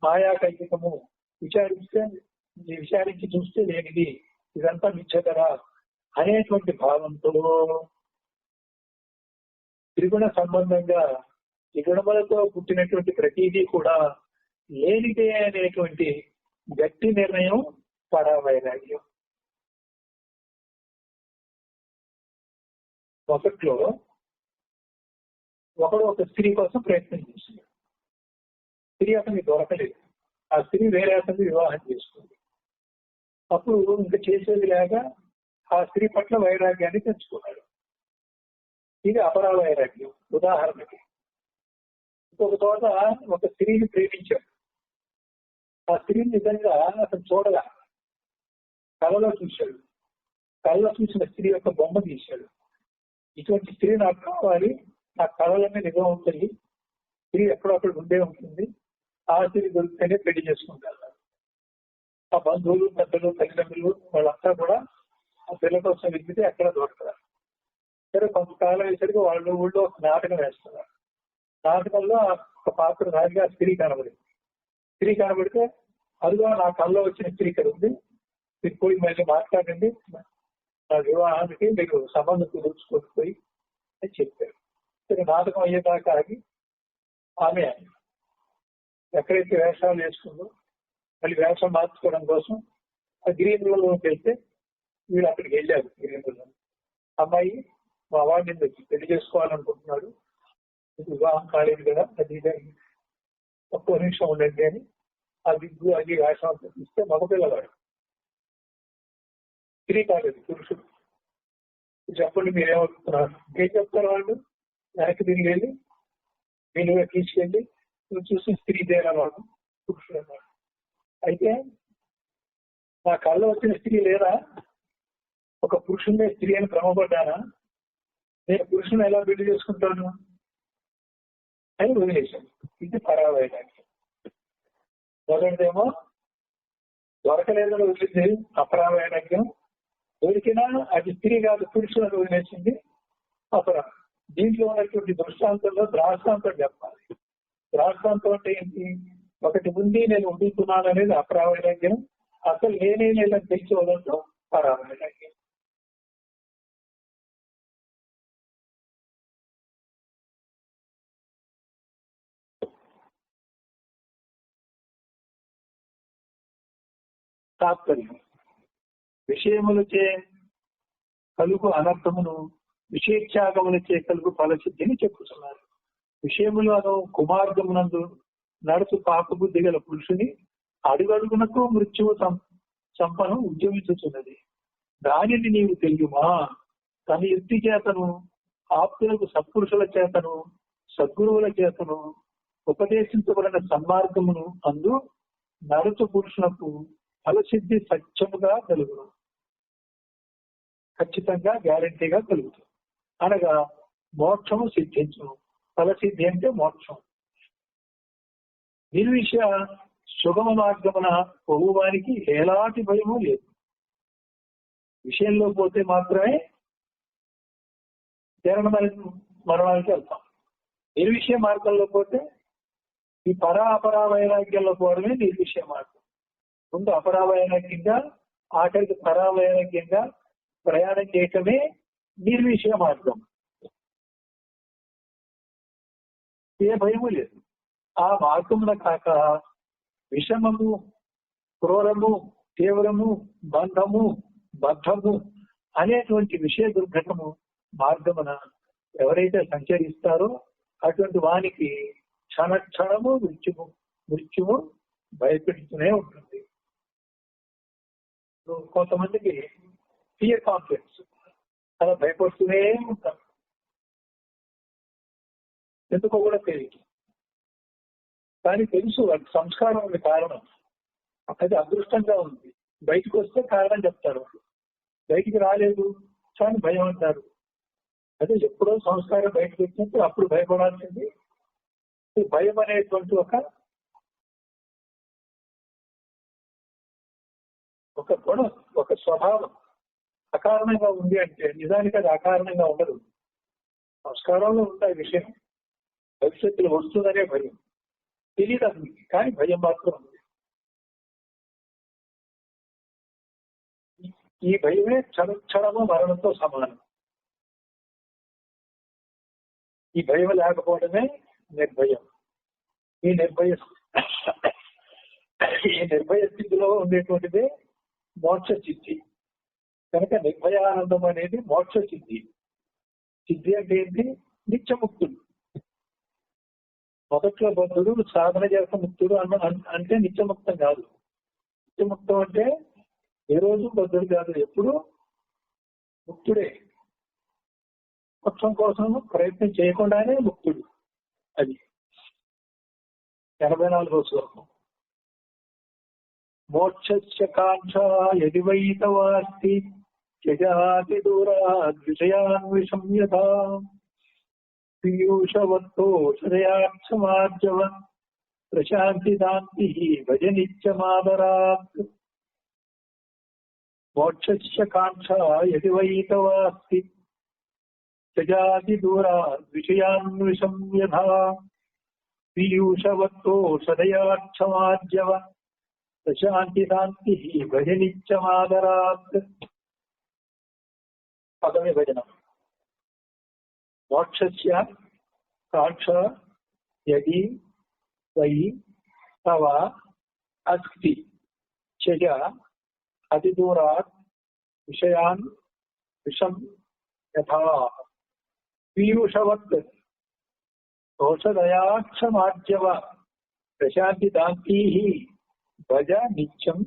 S1: మాయా కల్పితము, విచారించి చూస్తే లేనిది, ఇదంతా మిథ్యకరా అనేటువంటి భావంతో త్రిగుణ సంబంధంగా త్రిగుణములతో పుట్టినటువంటి ప్రతిదీ కూడా లేనిదే అనేటువంటి గట్టి నిర్ణయం పరావైరాగ్యం. ఒకట్లో ఒకడు ఒక స్త్రీ కోసం ప్రయత్నం చేశాడు. స్త్రీ అతనికి దొరకలేదు. ఆ స్త్రీ వేరే అతన్ని వివాహం చేసుకుంది. అప్పుడు ఇంకా చేసేది లేక ఆ స్త్రీ పట్ల వైరాగ్యాన్ని తెచ్చుకున్నాడు. ఇది అపరా వైరాగ్యం. ఉదాహరణకి ఇంకొక చోట ఒక స్త్రీని ప్రేమించాడు. ఆ స్త్రీని నిజంగా అతను చూడగా కళలో చూశాడు. కళలో చూసిన స్త్రీ యొక్క బొమ్మ తీశాడు. ఇటువంటి స్త్రీ నాకు కావాలి, నా కళలన్నీ నిజం అవుతాయి, స్త్రీ ఎక్కడొక్కడ ఉండే ఉంటుంది, ఆ స్త్రీ దొరికితేనే పెళ్లి చేసుకుంటారు. ఆ బంధువులు, పెద్దలు, తల్లిదండ్రులు వాళ్ళంతా కూడా ఆ పిల్ల కోసం వెతికితే ఎక్కడ దొరకరు. సరే కొంతకాలం వేసరికి వాళ్ళు ఊళ్ళో ఒక నాటకం వేస్తున్నారు. నాటకంలో ఒక పాత్ర రాజుగా స్త్రీ కనబడింది. స్త్రీ కనబడితే అదిగా నా కళ్ళలో వచ్చిన స్త్రీ ఇక్కడ ఉంది, మీరు పోయి మళ్ళీ మాట్లాడండి, నా వివాహానికి మీరు సంబంధం కుదుర్చుకోకపోయి అని చెప్పారు. సరే నాటకం అయ్యేదాకా ఆగి ఆమె ఎక్కడైతే వేషాలు వేసుకుందో మళ్ళీ వేషం మార్చుకోవడం కోసం ఆ గిరిజనులలోకి వెళ్తే వీళ్ళు అక్కడికి వెళ్ళారు. గిరిజనులు అమ్మాయి మా వాడిని పెళ్లి చేసుకోవాలనుకుంటున్నాడు, వివాహం కాలేదు కదా, అది తక్కువ నిమిషం ఉండండి అని ఆ విగ్గు అది వేషం ఇస్తే మగపిల్లవాడు, స్త్రీ కాలేదు, పురుషుడు. చెప్పండి మీరేమవుతున్నారు, ఇంకేం చెప్తారు వాళ్ళు? వెనక్కి తిరిగి వెళ్ళి వీలుగా తీసుకెళ్ళి నువ్వు చూసి స్త్రీ దేరా వాడు, పురుషుడు అన్నాడు. అయితే నా కళ్ళ వచ్చిన స్త్రీ లేదా? ఒక పురుషుడే స్త్రీ అని భ్రమపడ్డానా? నేను పురుషుని ఎలా పెళ్లి చేసుకుంటాను అని వదిలేశాను. ఇది పరావైరాగ్యం. మొదటిదేమో దొరకలేదని వదిలింది అపరావైరాగ్యం. దొరికినా అది స్త్రీ కాదు పురుషులను వదిలేసింది అపరా. దీంట్లో ఉన్నటువంటి దృష్టాంతంలో ద్రాష్టాంతం చెప్పాలి. ద్రాష్టాంతం అంటే ఏంటి? ఒకటి ఉంది నేను ఉండుతున్నాను అనేది అపరావైరాగ్యం, అసలు నేనే లేదని తెలిసి వదలటం పరావైరాగ్యం. తాత్పర్యం విషయములచే కలుగు అనర్థమును విషేచ్ఛాగములచే కలుగు ఫలసిద్ధిని చెప్పుతున్నారు. విషయములను కుమార్గమునందు నడుచు పాపబుద్ధి గల పురుషుని అడుగడుగునకు మృత్యువు చంపను ఉద్యమించుతున్నది. దానిని నీవు తెలియమా? తన యుక్తి చేతను ఆప్తులకు సత్పురుషుల చేతను సద్గురువుల చేతను ఉపదేశించబడిన సన్మార్గమును అందు నడుచు పురుషునకు ఫలసిద్ధి సత్యముగా కలుగును, ఖచ్చితంగా గ్యారంటీగా కలుగుతుంది. అనగా మోక్షము సిద్ధించును. ఫలసిద్ధి అంటే మోక్షం. నిర్విషయ సుగమ మార్గమున పోవువానికి ఎలాంటి భయము లేదు. విషయంలో పోతే మాత్రమే మరణానికి వెళ్తాం. నిర్విషయ మార్గంలో పోతే ఈ అపరావైరాగ్యంలో పోవడమే నిర్విషయ మార్గం. ముందు అపరావైరాగ్యంగా ఆఖరికి పరావైరాగ్యంగా ప్రయాణం చేయటమే నిర్విషయ మార్గం. ఏ భయము లేదు. ఆ మార్గమున కాక విషమము, క్రూరము, తీవ్రము, బంధము, బద్ధము అనేటువంటి విషయ దుర్ఘటము మార్గమున ఎవరైతే సంచరిస్తారో అటువంటి వానికి క్షణక్షణము మృత్యువు భయపెడుతూనే ఉంటుంది. కొంతమందికి ఫియర్ కాంప్లెక్స్, అలా భయపడుతూనే ఉంటారు. ఎందుకో కూడా తెలియదు, కానీ తెలుసు వాళ్ళకి సంస్కారం ఉంది, కారణం అది అదృష్టంగా ఉంది. బయటకు వస్తే కారణం చెప్తారు, బయటికి రాలేదు కానీ భయం అంటారు. అదే ఎప్పుడో సంస్కారం బయటకు వచ్చినప్పుడు అప్పుడు భయపడాల్సింది. భయం అనేటువంటి ఒక గుణం, ఒక స్వభావం అకారణంగా ఉంది అంటే నిజానికి అది అకారణంగా ఉండదు. సంస్కారంలో ఉంటాయి విషయం, భవిష్యత్తులో వస్తుందనే భయం తెలియదు అతనికి, కానీ భయం మాత్రం ఉంది. ఈ భయమే క్షణము మరణంతో సమానం. ఈ భయం లేకపోవడమే నిర్భయం. ఈ నిర్భయ స్థితిలో ఉండేటువంటిదే మోక్ష సిద్ధి. కనుక నిర్భయానందం అనేది మోక్ష సిద్ధి. సిద్ధి అంటే ఏంటి? నిత్యముక్తుడు. మొదట్లో బద్ధుడు సాధన చేత ముక్తుడు అంటే నిత్యముక్తం కాదు. నిత్యముక్తం అంటే ఏ రోజు బద్ధుడు కాదు, ఎప్పుడు ముక్తుడే. మోక్షం కోసం ప్రయత్నం చేయకుండానే ముక్తుడు. అది 84వ శ్లోకం. మోక్షస్య కాంక్ష యది వైతవాస్తి త్యజాతి దూరాద్ విషయాన్ విషమ్యతా పీయూషవత్తోషదయాక్షమార్జవన్ ప్రశాంతి దాంతి భజ నిత్యమాదరాత్. మోక్షస్య కాంక్ష యది వైతవాస్తి త్యజాతి దూరాద్ విషయాన్ విషమ్యతా పీయూషవత్తోషదయాక్షమార్జవన్ ప్రశాంతి దాంతి భజ నిత్యమాదరాత్. పదవి భజనం. మోక్షస్య కాంక్ష యది వై తవ అస్తి త్యజ అతిదూరాత్ విషయాన్ విషం యథా పీయూషవత్ ఔషధయాక్షమార్జవ ప్రశాంతి దాంతి భజ నిత్యం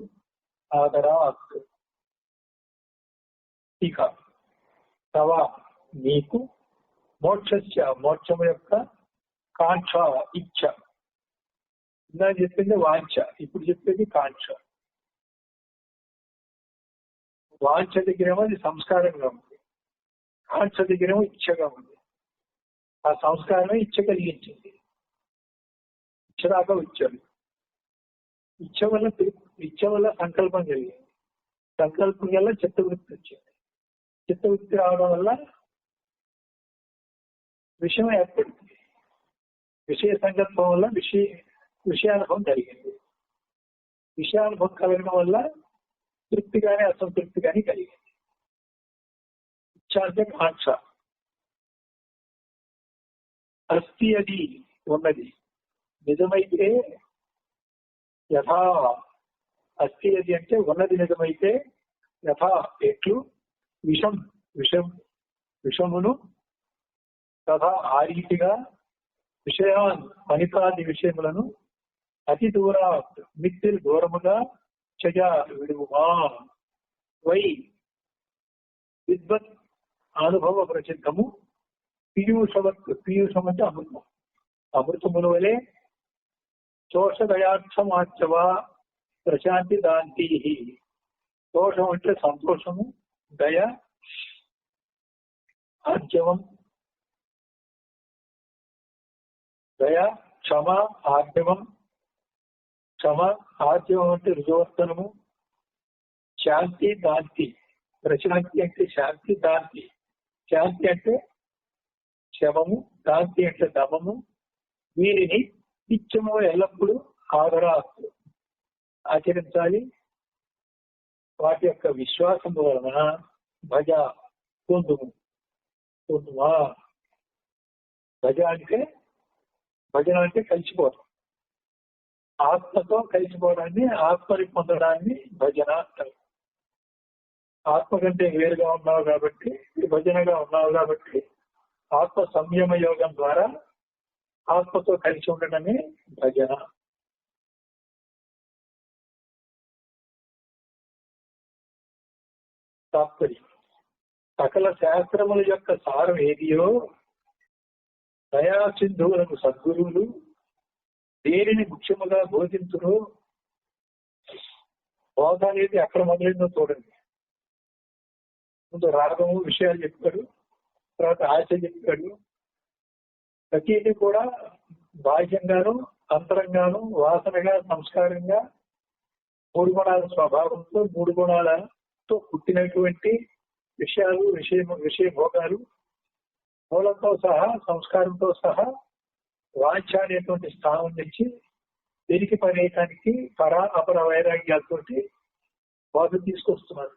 S1: ఆదరాత్. టీకా. తవ నీకు మోక్షస్య మోక్షము యొక్క కాంక్ష ఇచ్చ. ఇందా చెప్పింది వాంఛ, ఇప్పుడు చెప్పేది కాంక్ష. వాంఛ దగ్గరేమో అది సంస్కారంగా ఉంది, కాంక్ష దగ్గరేమో ఇచ్చగా ఉంది. ఆ సంస్కారమే ఇచ్చ కలిగించింది. ఇచ్చ దాకా వచ్చాడు. ఇచ్చ వల్ల సంకల్పం కలిగింది, సంకల్పం వల్ల చిత్తవృత్తి వచ్చింది, చిత్తవృత్తి రావడం వల్ల విషయం ఏర్పడుతుంది. విషయ సంకల్పం వల్ల విషయానుభవం కలిగింది. విషయానుభవం కలగడం వల్ల తృప్తి కానీ అసంతృప్తి కానీ కలిగింది. ఇచ్చ అంటే కాంక్ష. అస్థి అది ఉన్నది నిజమైతే, యథా అస్థి అది అంటే ఉన్నది నిజమైతే, యథా ఎట్లు, విషమును తథా ఆ రీతిగా విషయాన్ అనితాది విషయములను అతి దూరా మిత్తిల్ దూరముగా చయ విడుమా. వై విద్వత్ అనుభవ ప్రసిద్ధము పీయూషవత్. పీయూషం అంటే అమృతం. అమృతముల వలె దోషదయార్థమాచవ ప్రశాంతి దాంతి. దోషం అంటే సంతోషము, దయ, ఆర్జవం, దయ, క్షమ, ఆర్జవం. క్షమ, ఆర్జవం అంటే రుజువర్తనము, శాంతి, దాంతి. ప్రశాంతి అంటే శాంతి, దాంతి. శాంతి అంటే శమము, దాంతి అంటే దమము. వీరిని నిత్యము ఎల్లప్పుడూ ఆచరించాలి. వాటి యొక్క విశ్వాసం వలన భజ పొందుమా. భజన అంటే కలిసిపోవడం. ఆత్మతో కలిసిపోవడాన్ని, ఆత్మని పొందడాన్ని భజన అంటారు. ఆత్మ కంటే వేరుగా ఉన్నావు కాబట్టి, భజనగా ఉన్నావు కాబట్టి, ఆత్మ సంయమ యోగం ద్వారా ఆత్మతో కలిసి ఉండడమే భజన. తాత్పర్యం: సకల శాస్త్రముల యొక్క సారం ఏదియో దయా సింధువులకు సద్గురువులు దేనిని ముఖ్యముగా బోధించురో, బోధ అనేది ఎక్కడ మొదలైందో చూడండి. ముందు రాగము విషయాలు చెప్పాడు, తర్వాత ఆశ చెప్పాడు. ప్రతిదీ కూడా బాహ్యంగాను అంతరంగాను వాసనగా సంస్కారంగా 3 గుణాల స్వభావంతో 3 గుణాలతో పుట్టినటువంటి విషయాలు, విషయ భోగాలు, మూలంతో సహా సంస్కారంతో సహా వాంఛ అనేటువంటి స్థానం నుంచి దీనికి పనేయటానికి అపర వైరాగ్యాలతోటి బోధ తీసుకొస్తున్నారు.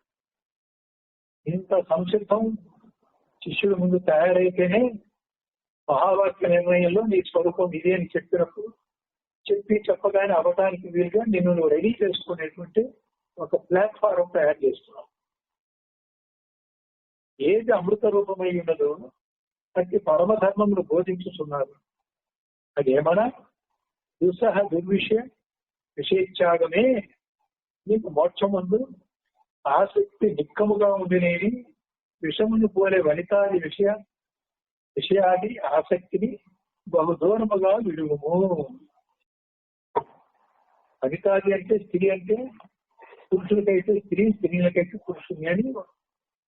S1: ఇంత సంసిద్ధం శిష్యుల ముందు తయారైతేనే మహావాక్య నిర్ణయంలో నీ స్వరూపం ఇదే అని చెప్పినప్పుడు చెప్పగానే అవ్వటానికి వీలుగా నిన్ను నువ్వు రెడీ చేసుకునేటువంటి ఒక ప్లాట్ఫారం తయారు చేస్తున్నావు. ఏది అమృత రూపమై ఉన్నదో ప్రతి పరమధర్మమును బోధించుతున్నారు. అదేమన్నా దుస్సహ విషయత్యాగమే నీకు మోక్షమందు ఆసక్తి నిక్కముగా ఉండినేది. విషమును పోలే వనితాది విషయాది ఆసక్తిని బహుదూరముగా విడుము. వనితాది అంటే స్త్రీ, అంటే పురుషులకైతే స్త్రీ, స్త్రీలకైతే పురుషుని అని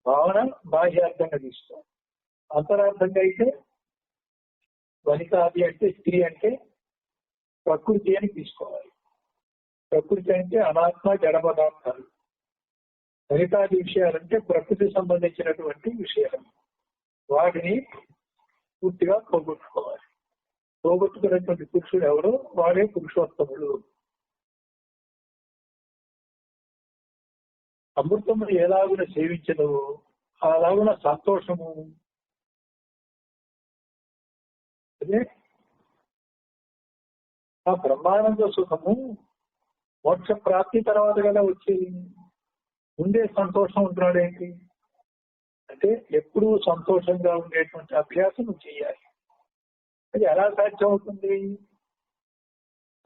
S1: భావన బాహ్యార్థంగా తీసుకో. అంతరార్థంగా అయితే వనితాది అంటే స్త్రీ అంటే ప్రకృతి అని తీసుకోవాలి. ప్రకృతి అంటే అనాత్మ జడ పదార్థాలు. వనితాది విషయాలంటే ప్రకృతికి సంబంధించినటువంటి విషయాలు. వాటిని పూర్తిగా పోగొట్టుకోవాలి. పోగొట్టుకున్నటువంటి పురుషుడు ఎవరో వాడే పురుషోత్తముడు. అమృతమును ఎలాగున సేవించదు అలాగున సంతోషము. అదే ఆ బ్రహ్మానంద సుఖము మోక్ష ప్రాప్తి తర్వాత కదా వచ్చేది. ముందే సంతోషం ఉంటున్నాడు ఏంటి అంటే ఎప్పుడూ సంతోషంగా ఉండేటువంటి అభ్యాసం చేయాలి. అది ఎలా సాధ్యం అవుతుంది?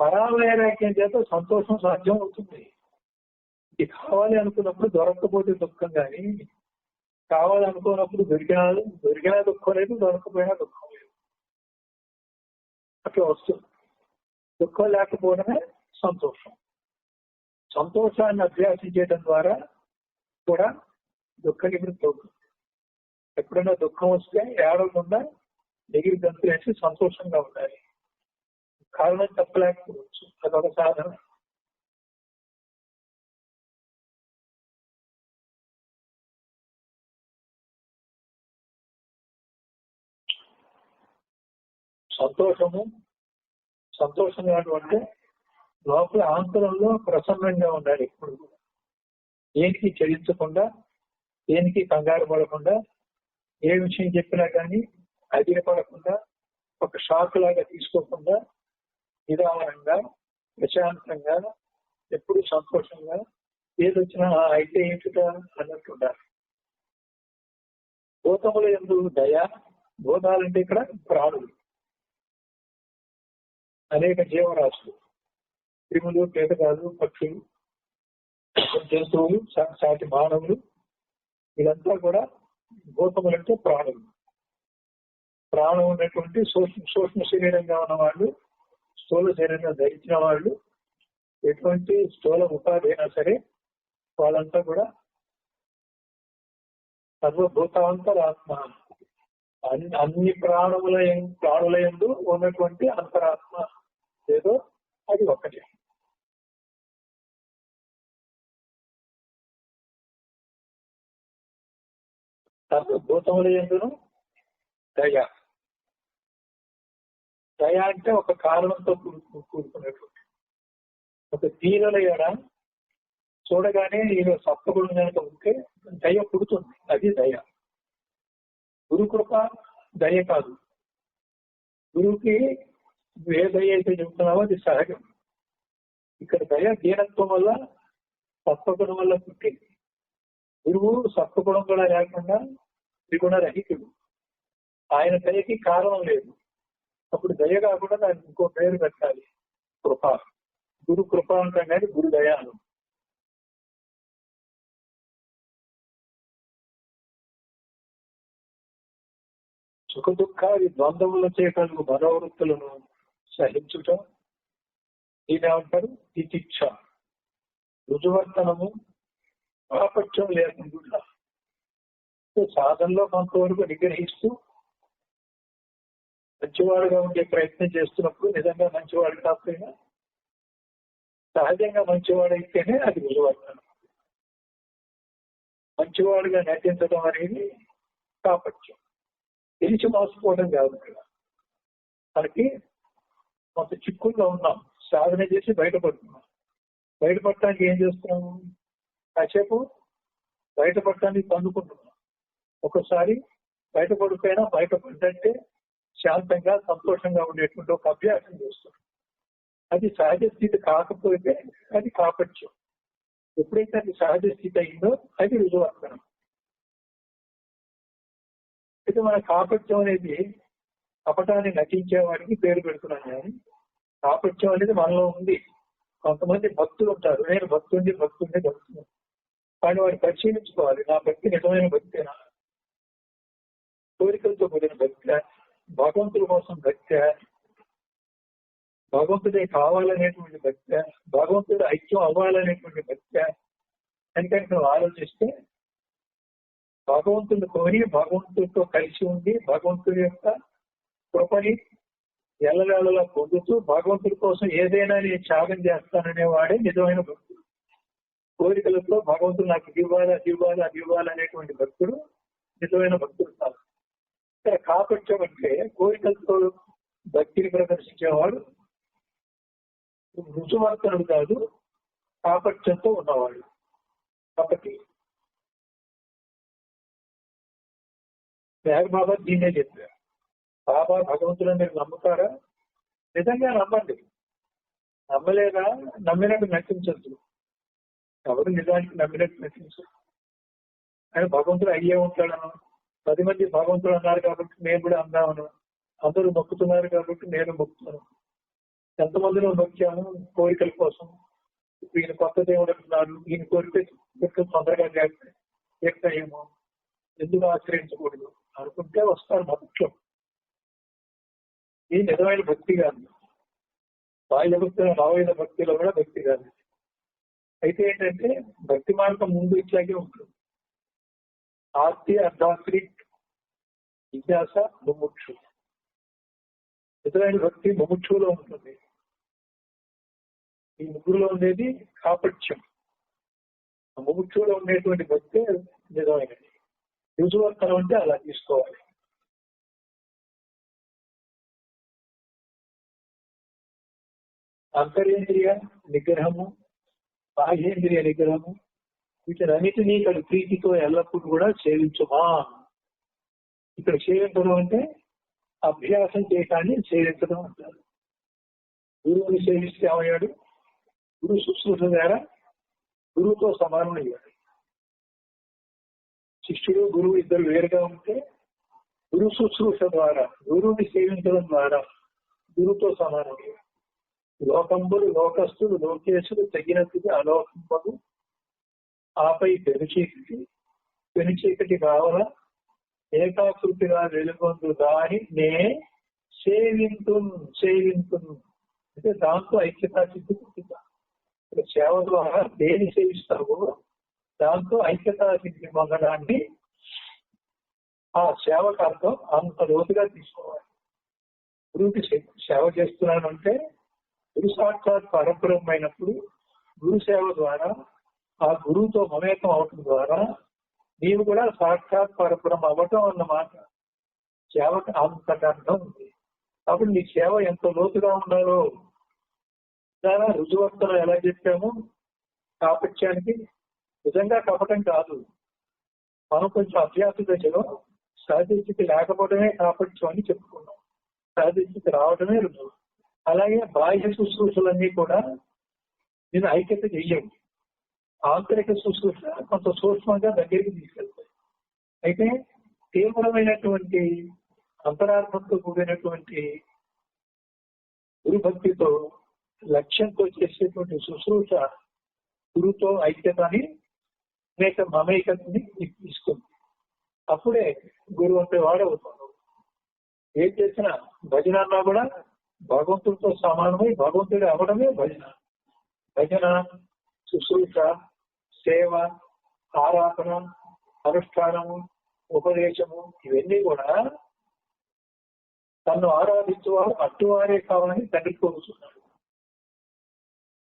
S1: పరావైరాగ్యం చేత సంతోషం సాధ్యం అవుతుంది. ఇది కావాలి అనుకున్నప్పుడు దొరకకపోతే దుఃఖం, కానీ కావాలనుకోనప్పుడు దొరికినా దుఃఖం లేదు, దొరకపోయినా దుఃఖం లేదు. అట్లా వస్తుంది. దుఃఖం లేకపోవడమే సంతోషం. సంతోషాన్ని అభ్యాసం చేయడం ద్వారా కూడా దుఃఖ నివృత్తి అవుతుంది. ఎప్పుడైనా దుఃఖం వస్తే ఏడవకుండా ఎగిరి గంతులేసి సంతోషంగా ఉండాలి. కారణం చెప్పలేకపోవచ్చు, అదొక సాధన. సంతోషంగా అంటే లోపల ఆంతరంలో ప్రసన్నంగా ఉండాలి. ఎప్పుడు దేనికి చెల్లించకుండా, దేనికి కంగారు పడకుండా, ఏ విషయం చెప్పినా కానీ అదిరపడకుండా, ఒక షాక్ లాగా తీసుకోకుండా, నిదానంగా ప్రశాంతంగా, ఎప్పుడు సంతోషంగా, ఏదొచ్చినా అయితే ఏంటిదా అన్నట్టు ఉండాలి. భూతముల యందు దయ. భూతాలంటే ఇక్కడ ప్రాణులు, అనేక జీవరాశులు, క్రిములు, కీటకాలు, పక్షులు, జంతువులు, సాటి మానవులు, ఇదంతా కూడా భూతములంటే ప్రాణులు. ప్రాణం ఉన్నటువంటి సూక్ష్మ శరీరంగా ఉన్న వాళ్ళు, స్థూల శరీరంగా ధరించిన వాళ్ళు, ఎటువంటి స్థూల ఉపాధి అయినా సరే వాళ్ళంతా కూడా సర్వభూతాంతరాత్మ, అన్ని ప్రాణుల యందు ఉన్నటువంటి అంతరాత్మ ఏదో అది ఒక్కటే. సర్వభూతముల యందును దయ. దయ అంటే ఒక కారణంతో కూడుకున్నటువంటి ఒక దీనుల ఎడ చూడగానే ఈయన సప్తగుణం కనుక ఉంటే దయ పుడుతుంది. అది దయ. గురుకృప దయ కాదు. గురువుకి ఏ దయ అయితే చెబుతున్నావో అది సహజం. ఇక్కడ దయ దీనత్వం వల్ల, సత్వగుణం వల్ల పుట్టింది. గురువు సత్వగుణం కూడా లేకుండా త్రిగుణ రహితుడు. ఆయన దయకి కారణం లేదు. అప్పుడు దయ కాకుండా దానికి ఇంకో పేరు పెట్టాలి, కృప. గురు కృప అంటాం కానీ గురు దయాలు. సుఖ దుఃఖాది ద్వంద్వములచే కలుగు మనోవృత్తులను సహించుట ఇదేమంటారు తితిక్ష. రుజువర్తనము, పాపత్యం లేకుండా సాధనలో కొంతవరకు నిగ్రహిస్తూ మంచివాడుగా ఉండే ప్రయత్నం చేస్తున్నప్పుడు నిజంగా మంచివాడు కాకపోయినా సహజంగా మంచివాడైతేనే అది రుజువర్తనం. మంచివాడుగా నటించడం అనేది కాపట్యం. తెలిసి మోసపోవడం కాదు. ఇక్కడ మనకి కొంత చిక్కుల్లో ఉన్నాం, సాధన చేసి బయటపడుతున్నాం. బయటపడటానికి ఏం చేస్తున్నాము? కాసేపు బయటపడటానికి పండుకుంటున్నాం. ఒకసారి బయటపడిపోయినా బయటపడ్డంటే శాంతంగా సంతోషంగా ఉండేటువంటి ఒక అభ్యాసం చేస్తున్నాం. అది సహజ స్థితి కాకపోతే అది కాపట్యం. ఎప్పుడైతే అది సహజ స్థితి అయిందో అది రుజువర్తనం. అయితే మన కాపట్యం అనేది కపటాన్ని నటించే వాడికి పేరు పెడుతున్నాను. కానీ కాపట్యం అనేది మనలో ఉంది. కొంతమంది భక్తులు ఉంటారు, నేను భక్తుడిని కానీ వాడిని పరిశీలించుకోవాలి. నా భక్తి నిజమైన భక్తేనా? కోరికలతో కూడిన భక్తి, భగవంతుడి కోసం భక్తి, భగవంతుడే కావాలనేటువంటి భక్తి, భగవంతుడు ఐక్యం అవ్వాలనేటువంటి భక్తి అని కనుక నువ్వు ఆలోచిస్తే భగవంతుని కోరి భగవంతుడితో కలిసి ఉండి భగవంతుడి యొక్క కృపని ఎల్లవేళలా పొందుతూ భగవంతుడి కోసం ఏదైనా నేను త్యాగం చేస్తాననే వాడే నిజమైన భక్తుడు. కోరికలతో భగవంతుడు నాకు ఇవ్వాలి అనేటువంటి భక్తుడు నిజమైన భక్తుడు కాదు. ఇక్కడ కాపట్యం అంటే కోరికలతో భక్తిని ప్రదర్శించేవాడు రుజువర్తనుడు కాదు, కాపట్యంతో ఉన్నవాడు. కాబట్టి మేఘ బాబా దీన్నే చెప్పారు. బాబా భగవంతులను మీరు నమ్ముతారా? నిజంగా నమ్మండి. నమ్మలేదా? నమ్మినట్టు నటించద్దు. ఎవరు నిజానికి నమ్మినట్టు నటించదు. ఆయన భగవంతుడు అయ్యే ఉంటాడను. 10 మంది భగవంతుడు అన్నారు కాబట్టి నేను కూడా అందామను. అందరూ మొక్కుతున్నారు కాబట్టి నేను మొక్కుతాను. ఎంతమందిలో మొక్కాము కోరికల కోసం. ఈయన కొత్త దేవుడు అంటున్నారు, ఈయన కోరిక తొందరగా చేస్తాయేమో, ఎందుకు ఆశ్రయించకూడదు అనుకుంటే వస్తారు మొదట్లో. ఇది నిజమైన భక్తి కాదు. బాహ్య భక్తిలో భావైన భక్తిలో కూడా భక్తి కాదు. అయితే ఏంటంటే భక్తి మార్గం ముందు ఇట్లాగే ఉంటుంది. ఆర్తి, అర్ధాస్త్రి, జిజ్ఞాస, ముముక్షు. నిజమైన భక్తి ముముక్షులో ఉంటుంది. ఈ ముగ్గురులో ఉండేది కాపట్యం. ముముక్షులో ఉండేటువంటి భక్తి నిజమైనది. రుజువర్తనం అంటే అలా తీసుకోవాలి. అంతరేంద్రియ నిగ్రహము, బాహ్యేంద్రియ నిగ్రహము, వీటినన్నిటినీ ఇక్కడ ప్రీతితో ఎల్లప్పుడూ కూడా సేవించుమా. ఇక్కడ సేవించడం అంటే అభ్యాసం చేయటాన్ని సేవించడం అంటారు. గురువుని సేవిస్తే ఏమయ్యాడు? గురు శుశ్రూష ద్వారా గురువుతో సమానం అయ్యాడు. శిష్యుడు గురువు ఇద్దరు వేరుగా ఉంటే గురు శుశ్రూష ద్వారా, గురువుని సేవించడం ద్వారా గురువుతో సమానం అయ్యాడు. లోకంబులు, లోకస్తులు, లోకేశులు తగినట్టుగా అలోకంబలు, ఆపై పెనుచీకటి కావాల ఏకాకృతిగా వెలుగొందు దాని నే సేవింతు అంటే దాంతో ఐక్యతా సిద్ధి పుట్టుతా. సేవ ద్వారా దేని సేవిస్తావో దాంతో ఐక్యతా సిద్ధి పొందడాన్ని ఆ సేవకార్థం అంత లోతుగా తీసుకోవాలి. గురువుకి సేవ చేస్తున్నానంటే గురు సాక్షాత్ పరబ్రహ్మైనప్పుడు గురు సేవ ద్వారా ఆ గురువుతో మమేకం అవటం ద్వారా నీవు కూడా సాక్షాత్ పరబ్రహ్మ అవ్వటం అన్నమాట. సేవకు అంతటి అర్థం ఉంది. కాబట్టి నీ సేవ ఎంత లోతుగా ఉండాలో దాని రుజువర్తనం ఎలా చెప్పాము. కాపట్యానికి నిజంగా కపటం కాదు. మనం కొంచెం అభ్యాస దశలో సహజస్థితి లేకపోవడమే కాపట్యం అని చెప్పుకున్నాం. సహజస్థితి రావడమే రుజువు. అలాగే బాహ్య శుశ్రూషలన్నీ కూడా నేను ఐక్యత చెయ్యవు. ఆంతరిక శుశ్రూష కొంత సూక్ష్మంగా దగ్గరికి తీసుకెళ్తాయి. అయితే తీవ్రమైనటువంటి అంతరార్థంతో కూడినటువంటి గురుభక్తితో లక్ష్యంతో చేసేటువంటి శుశ్రూష గురుతో ఐక్యతని మమైకతని తీసుకుంది. అప్పుడే గురువు అంటే వాడవుతాడు. ఏం చేసినా భజన అన్నా కూడా భగవంతుడితో సమానమై భగవంతుడి అవడమే భజన. భజన, శుశ్రూష, సేవ, ఆరాధన, అనుష్ఠానము, ఉపదేశము ఇవన్నీ కూడా తను ఆరాధించేవారు అట్టువారే కావాలని తండ్రి కోరుతున్నాడు.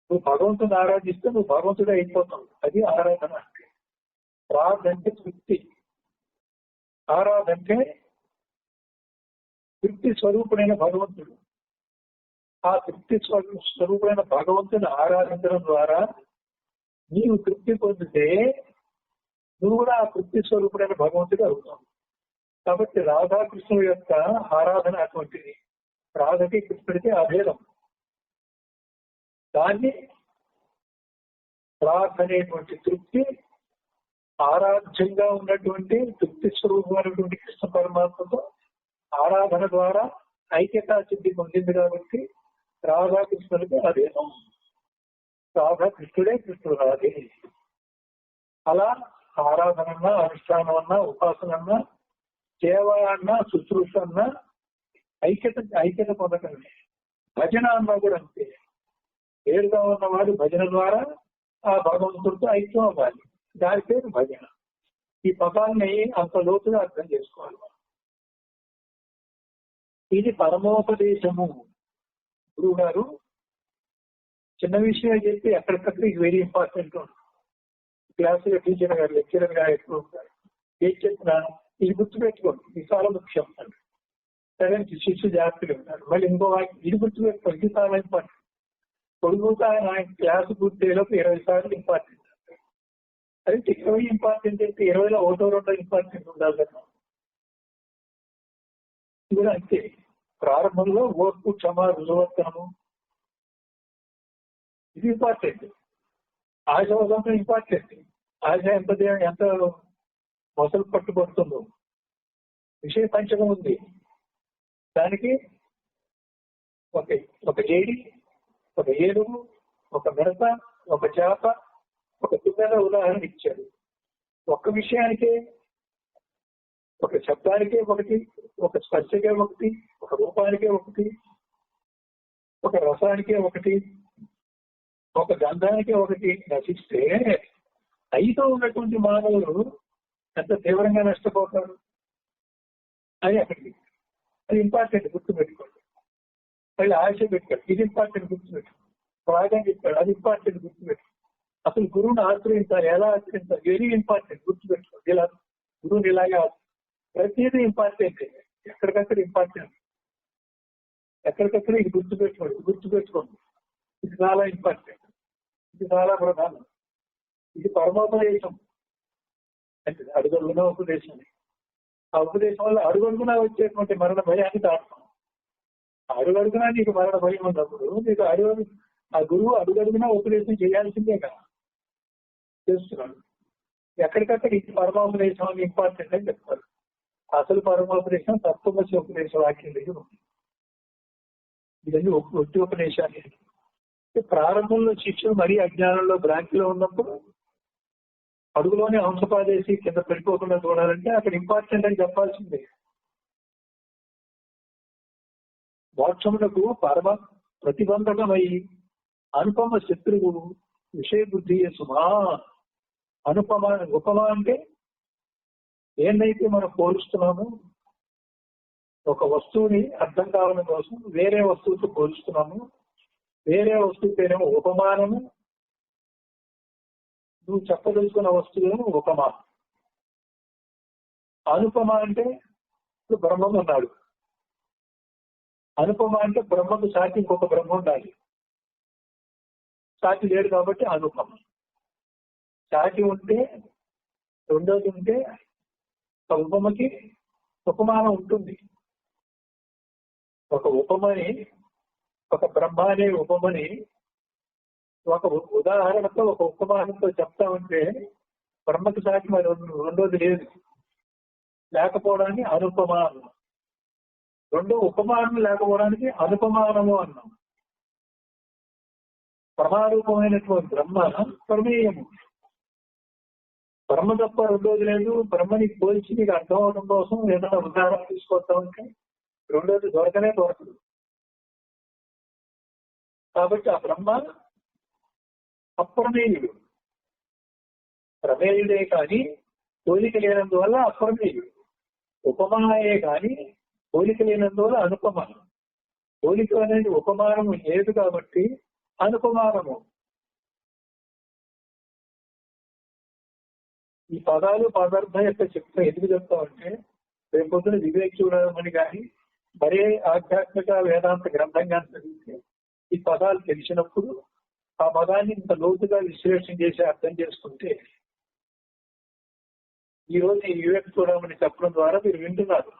S1: నువ్వు భగవంతుని ఆరాధిస్తే నువ్వు భగవంతుడే అయిపోతావు. అది ఆరాధన అంటే. ప్రార్థంటే తృప్తి, ఆరాధంటే తృప్తి స్వరూపుడైన భగవంతుడు. ఆ తృప్తి స్వరూపుడైన భగవంతుని ఆరాధించడం ద్వారా నీవు తృప్తి పొందితే నువ్వు కూడా ఆ తృప్తి స్వరూపుడైన భగవంతుడు అవుతావు. కాబట్టి రాధాకృష్ణుల యొక్క ఆరాధన అటువంటిది. రాధకి కృష్ణుడికి అభేదం. దాన్ని ప్రార్థనేటువంటి తృప్తి, ఆరాధ్యంగా ఉన్నటువంటి తృప్తి స్వరూపమైనటువంటి కృష్ణ పరమాత్మతో ఆరాధన ద్వారా ఐక్యతా సిద్ధి పొందింది. కాబట్టి రాధాకృష్ణుడికి అభేదం. రాధాకృష్ణుడే, కృష్ణుడు రాధే. అలా ఆరాధన, అనుష్ఠానం అన్నా, ఉపాసన అన్నా, సేవ అన్నా, శుశ్రూష అన్నా ఐక్యత పొందటమే. భజన అన్నా కూడా అంతే. వేరుగా ఉన్నవాడు భజన ద్వారా ఆ భగవంతుడితో ఐక్యం అవ్వాలి. దాని పేరు భజన. ఈ పదాన్ని అంత లోతుగా అర్థం చేసుకోవాలి. ఇది పరమోపదేశము. గురువు గారు చిన్న విషయం చెప్పి ఎక్కడికక్కడ ఇది వెరీ ఇంపార్టెంట్. క్లాసులో టీచర్ గారు, లెక్చరర్ గారు ఎప్పుడు ఉంటారు. ఏం చెప్పినా ఇది గుర్తుపెట్టుకోండి, ఇది చాలా ముఖ్యం అంటారు. సరే శిష్యు జాగ్రత్తగా ఉంటారు. మళ్ళీ ఇంకో ఇది గుర్తుపెట్టుకోండి, ఇది చాలా ఇంపార్టెంట్. పొడుగుతా ఆయన క్లాసు పూర్తయ్యేలోపు 20 సార్లు ఇంపార్టెంట్. అది 20 ఇంపార్టెంట్ అయితే 20లో 1-2 ఇంపార్టెంట్ ఉండాలి కదా. ఇది కూడా అంతే. ప్రారంభంలో ఓర్పు, క్షమ, రుజువర్తనము ఇది ఇంపార్టెంట్. ఆశావసంతో ఇంపార్టెంట్. ఆశ ఎంత మొసలు పట్టుబడుతుందో. విషయ పంచకం ఉంది. దానికి ఒక జేడి, ఒక ఏనుగు, ఒక మిడత, ఒక చేప, ఒక తుమ్మెద ఉదాహరణ ఇచ్చాడు. ఒక్క విషయానికే ఒక శబ్దానికే ఒకటి, ఒక స్పర్శకే ఒకటి, ఒక రూపానికే ఒకటి, ఒక రసానికే ఒకటి, ఒక గంధానికే ఒకటి నశిస్తే ఐతో ఉన్నటువంటి మానవులు ఎంత తీవ్రంగా నష్టపోతారు అని అక్కడికి. అది ఇంపార్టెంట్, గుర్తుపెట్టుకోండి. మళ్ళీ ఆశ పెట్టాడు, ఇది ఇంపార్టెంట్ గుర్తుపెట్టుకోండి. రాగం చెప్పాడు, అది ఇంపార్టెంట్ గుర్తుపెట్టుకోండి. అసలు గురువుని ఆశ్రయించాలి, ఎలా ఆశ్రయించాలి, వెరీ ఇంపార్టెంట్ గుర్తుపెట్టుకోండి. ఇలా గురువుని ఇలాగే ప్రతిదీ ఇంపార్టెంట్, ఎక్కడికక్కడ ఇంపార్టెంట్, ఎక్కడికక్కడ ఇది గుర్తుపెట్టుకోండి. ఇది చాలా ఇంపార్టెంట్, ఇది చాలా ప్రధానం. ఇది పరమోపదేశం అంటే అడుగడుగున ఉపదేశం. ఆ ఉపదేశం వల్ల అడుగడుగునా వచ్చేటువంటి మరణ భయాన్ని దాటుతాం. అడుగడుగునా నీకు మరణ భయం ఉన్నప్పుడు నీకు ఆ గురువు అడుగడుగునా ఉపదేశం చేయాల్సిందే కదా, చేస్తున్నాడు. ఎక్కడికక్కడ ఇది పరమోపదేశం అని ఇంపార్టెంట్ అని చెప్తారు. అసలు పరమోపదేశం తత్వమసి ఉపదేశ వాక్యం దగ్గర ఉంది. ఇవన్నీ ఒట్టి ఉపదేశాలు. ప్రారంభంలో శిష్యులు మరీ అజ్ఞానంలో భ్రాంతిలో ఉన్నప్పుడు అడుగులోనే హంసపాదేసి కింద పడిపోకుండా చూడాలంటే అక్కడ ఇంపార్టెంట్ అని చెప్పాల్సిందే. మోక్షమునకు పరమ ప్రతిబంధకమై అనుపమ శత్రువు విషయ బుద్ధి సుమా. ఉపమ అంటే ఏందైతే మనం పోలుస్తున్నాము, ఒక వస్తువుని అర్థం కావడం కోసం వేరే వస్తువుతో పోలుస్తున్నాము. వేరే వస్తువు పేరేమో ఉపమానము, నువ్వు చెప్పదలుచుకున్న వస్తువులను ఉపమా. అనుపమ అంటే ఇప్పుడు బ్రహ్మం ఉన్నాడు. అనుపమ అంటే బ్రహ్మకు సాటి ఇంకొక బ్రహ్మ ఉండాలి. సాటి లేడు కాబట్టి అనుపమ. సాటి ఉంటే రెండోది ఉంటే ఒక ఉపమకి ఉపమానం ఉంటుంది. ఒక ఉపమని, ఒక బ్రహ్మ అనే ఉపమని ఒక ఉదాహరణతో ఒక ఉపమానంతో చెప్తా ఉంటే బ్రహ్మకి సాటి మరి రెండోది లేదు, లేకపోవడాన్ని అనుపమ అన్నాం. రెండో ఉపమానం లేకపోవడానికి అనుపమానము అన్నాం. ప్రమారూపమైనటువంటి బ్రహ్మ ప్రమేయము. బ్రహ్మ తప్ప రెండోది లేదు. బ్రహ్మని పోల్చి నీకు అర్థం అవడం కోసం ఏదైనా ఉదాహరణ తీసుకొస్తామంటే రెండోది దొరకదు. కాబట్టి ఆ బ్రహ్మ అప్రమేయుడు. ప్రమేయుడే కానీ పోలిక లేనందువల్ల అప్రమేయుడు. ఉపమాయే కానీ పోలిక లేనందువల్ల అనుపమ. పోలిక అనేది ఉపమానము లేదు కాబట్టి అనుపమానము. ఈ పదాలు పదార్థం యొక్క ఎందుకు చెప్తామంటే రేపు పొద్దున వివేక చూడమని కానీ మరే ఆధ్యాత్మిక వేదాంత గ్రంథం కానీ చదివితే ఈ పదాలు తెలిసినప్పుడు ఆ పదాన్ని ఇంత లోతుగా విశ్లేషణ చేసి అర్థం చేసుకుంటే, ఈ రోజు ఈ వివేక చూడమని చెప్పడం ద్వారా మీరు వింటున్నారు.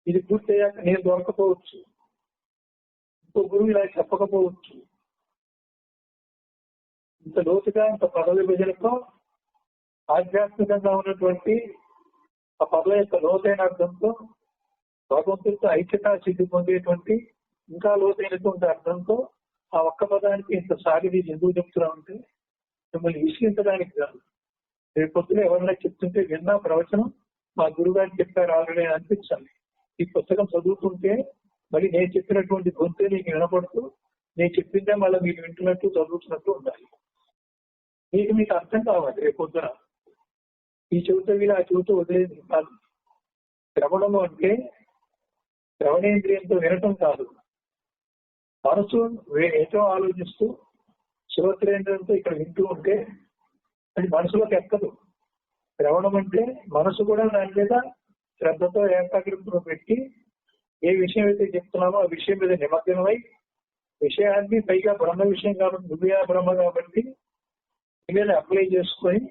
S1: ఇది పూర్తయ్యాక నేను దొరకపోవచ్చు, ఇంకో గురువు ఇలా చెప్పకపోవచ్చు. ఇంత లోతుగా ఇంత పద విభజనతో ఆధ్యాత్మికంగా ఉన్నటువంటి ఆ పదం యొక్క లోతైన అర్థంతో భగవంతుడితో ఐక్యతా సిద్ధి పొందేటువంటి ఇంకా లోతైనటువంటి అర్థంతో ఆ ఒక్క పదానికి ఇంత సాగిది ఎందుకు చెప్తున్నామంటే మిమ్మల్ని విశ్లేషించడానికి కాదు. రేపు పొద్దున ఎవరైనా చెప్తుంటే విన్నా ప్రవచనం మా గురువు గారు చెప్పారు ఆల్రెడీ అనిపించాలి. ఈ పుస్తకం చదువుతుంటే మళ్ళీ నేను చెప్పినటువంటి గొంతే నీకు వినపడుతూ నేను చెప్పిందే మళ్ళీ మీరు వింటున్నట్టు చదువుతున్నట్టు ఉండాలి. మీకు అర్థం కావాలి. రేపు పొద్దున ఈ చెబుతూ వీళ్ళు ఆ చెబుతూ వదిలేదు కాదు. శ్రవణము అంటే శ్రవణేంద్రియంతో వినటం కాదు. మనసు ఏదో ఆలోచిస్తూ శ్రోత్రేంద్రియంతో ఇక్కడ వింటూ ఉంటే అది మనసులోకి ఎక్కదు. శ్రవణం అంటే మనసు కూడా దాని మీద శ్రద్ధతో ఏకాగ్రతను పెట్టి ఏ విషయం అయితే చెప్తున్నామో ఆ విషయం మీద నిమగ్నమై విషయాన్ని పైగా బ్రహ్మ విషయం కాబట్టి నువ్వే బ్రహ్మ కాబట్టి నీ మీద అప్లై చేసుకొని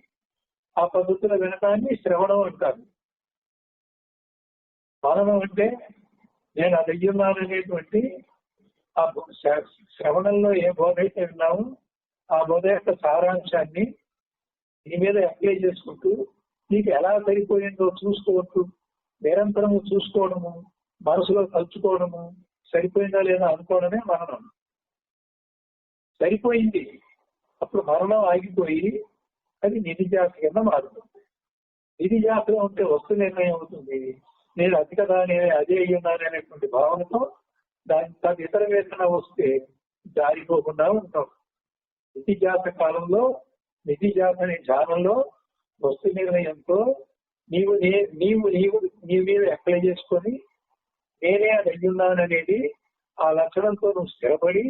S1: ఆ పద్ధతిలో వినటాన్ని శ్రవణం అంటారు. మననం అంటే నేను అది అయ్యున్నాను అనేటువంటి ఆ శ్రవణంలో ఏ బోధ అయితే విన్నామో ఆ బోధ యొక్క సారాంశాన్ని నీ మీద అప్లై చేసుకుంటూ నీకు ఎలా సరిపోయిందో చూసుకోవచ్చు, నిరంతరము చూసుకోవడము, మనసులో కలుచుకోవడము, సరిపోయిందా లేదా అనుకోవడమే మరణం. సరిపోయింది అప్పుడు మరణం ఆగిపోయి అది నిధిజాతి కింద మారుతుంది. ఇది జాతలో ఉంటే వస్తు నిర్ణయం అవుతుంది. నేను అది కదా, నేను అదే అయ్యి ఉన్నాను అనేటువంటి భావనతో దాని ఇతర వేతన వస్తే జారిపోకుండా ఉంటాం. నిధి జాత కాలంలో, నిధి జాత అనే ధ్యానంలో వస్తు నిర్ణయంతో నీవు నీ మీద అప్లై చేసుకొని నేనే అది అయ్యున్నాను అనేది ఆ లక్షణంతో నువ్వు స్థిరపడి,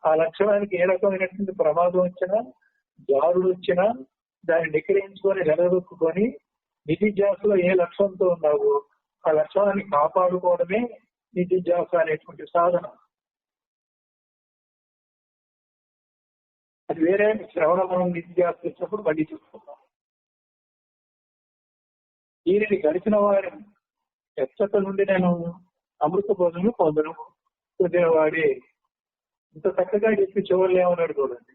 S1: ఆ లక్షణానికి ఏ రకమైనటువంటి ప్రమాదం వచ్చినా, జారుడు వచ్చినా దాన్ని నిగ్రహించుకొని నిలదొక్కుని నిధిధ్యాసలో ఏ లక్ష్యంతో ఉన్నావో ఆ లక్ష్యాన్ని కాపాడుకోవడమే నిధిధ్యాస అనేటువంటి సాధన. అది వేరే శ్రవణ మనం నిధిధ్యాస వచ్చినప్పుడు మళ్ళీ చూసుకుంటాం. దీనిని గడిచిన వారి ఎచ్చట నుండి నేను అమృత భోజనం పొందిన వాడే ఇంత చక్కగా చెప్పి చివరిలో ఏమన్నాడు చూడండి.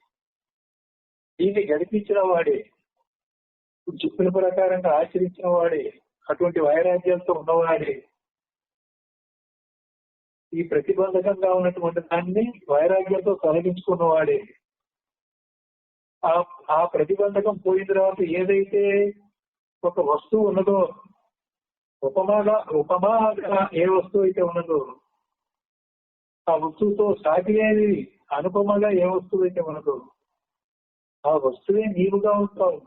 S1: దీన్ని గడిపించిన వాడే, చెప్పిన ప్రకారంగా ఆచరించిన వాడే, అటువంటి వైరాగ్యాలతో ఉన్నవాడే, ఈ ప్రతిబంధకంగా ఉన్నటువంటి దాన్ని వైరాగ్యంతో తొలగించుకున్నవాడే, ఆ ప్రతిబంధకం పోయిన తర్వాత ఏదైతే ఒక వస్తువు ఉన్నదో, ఉపమాగా ఏ వస్తువు అయితే ఉన్నదో ఆ వస్తువుతో సాటి అనేది అనుపమగా ఏ వస్తువు అయితే ఉన్నదో ఆ వస్తువే నీవుగా ఉంటావు.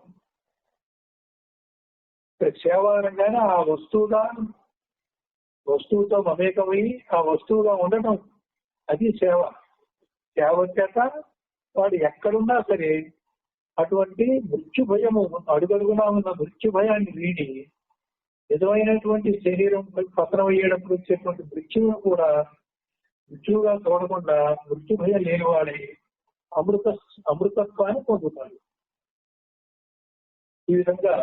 S1: సేవారంగానే ఆ వస్తువుతో మమేకమై ఆ వస్తువుగా ఉండటం, అది సేవ. సేవ చేత వాడు ఎక్కడున్నా సరే అటువంటి మృత్యు భయము, అడుగడుగునా ఉన్న మృత్యు భయాన్ని వీడి నిజమైనటువంటి శరీరం పతనం అయ్యేటప్పుడు వచ్చేటువంటి మృత్యువును కూడా మృత్యువుగా చూడకుండా మృత్యు భయం లేనివాడే అమృతత్వాన్ని పొందుతాడు. ఈ విధంగా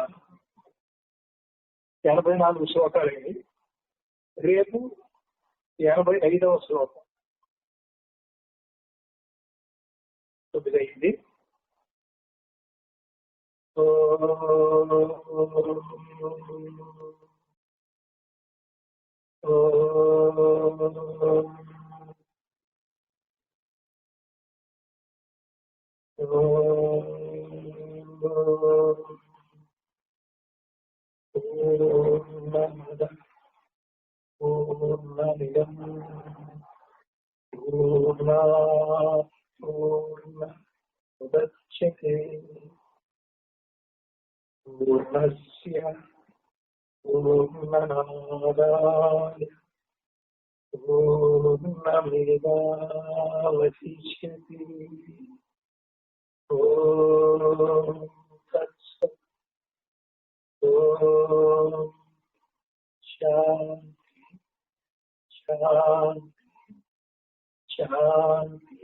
S1: 84 శ్లోకాలండి. రేపు 85వ శ్లోకం 9 అయింది. పూర్ణమిదం పూర్ణముదచ్యతే పూర్ణస్య పూర్ణమాదాయ పూర్ణమేవావశిష్యతే. ఓం తత్సత్. ఓం శాంతి శాంతి శాంతి.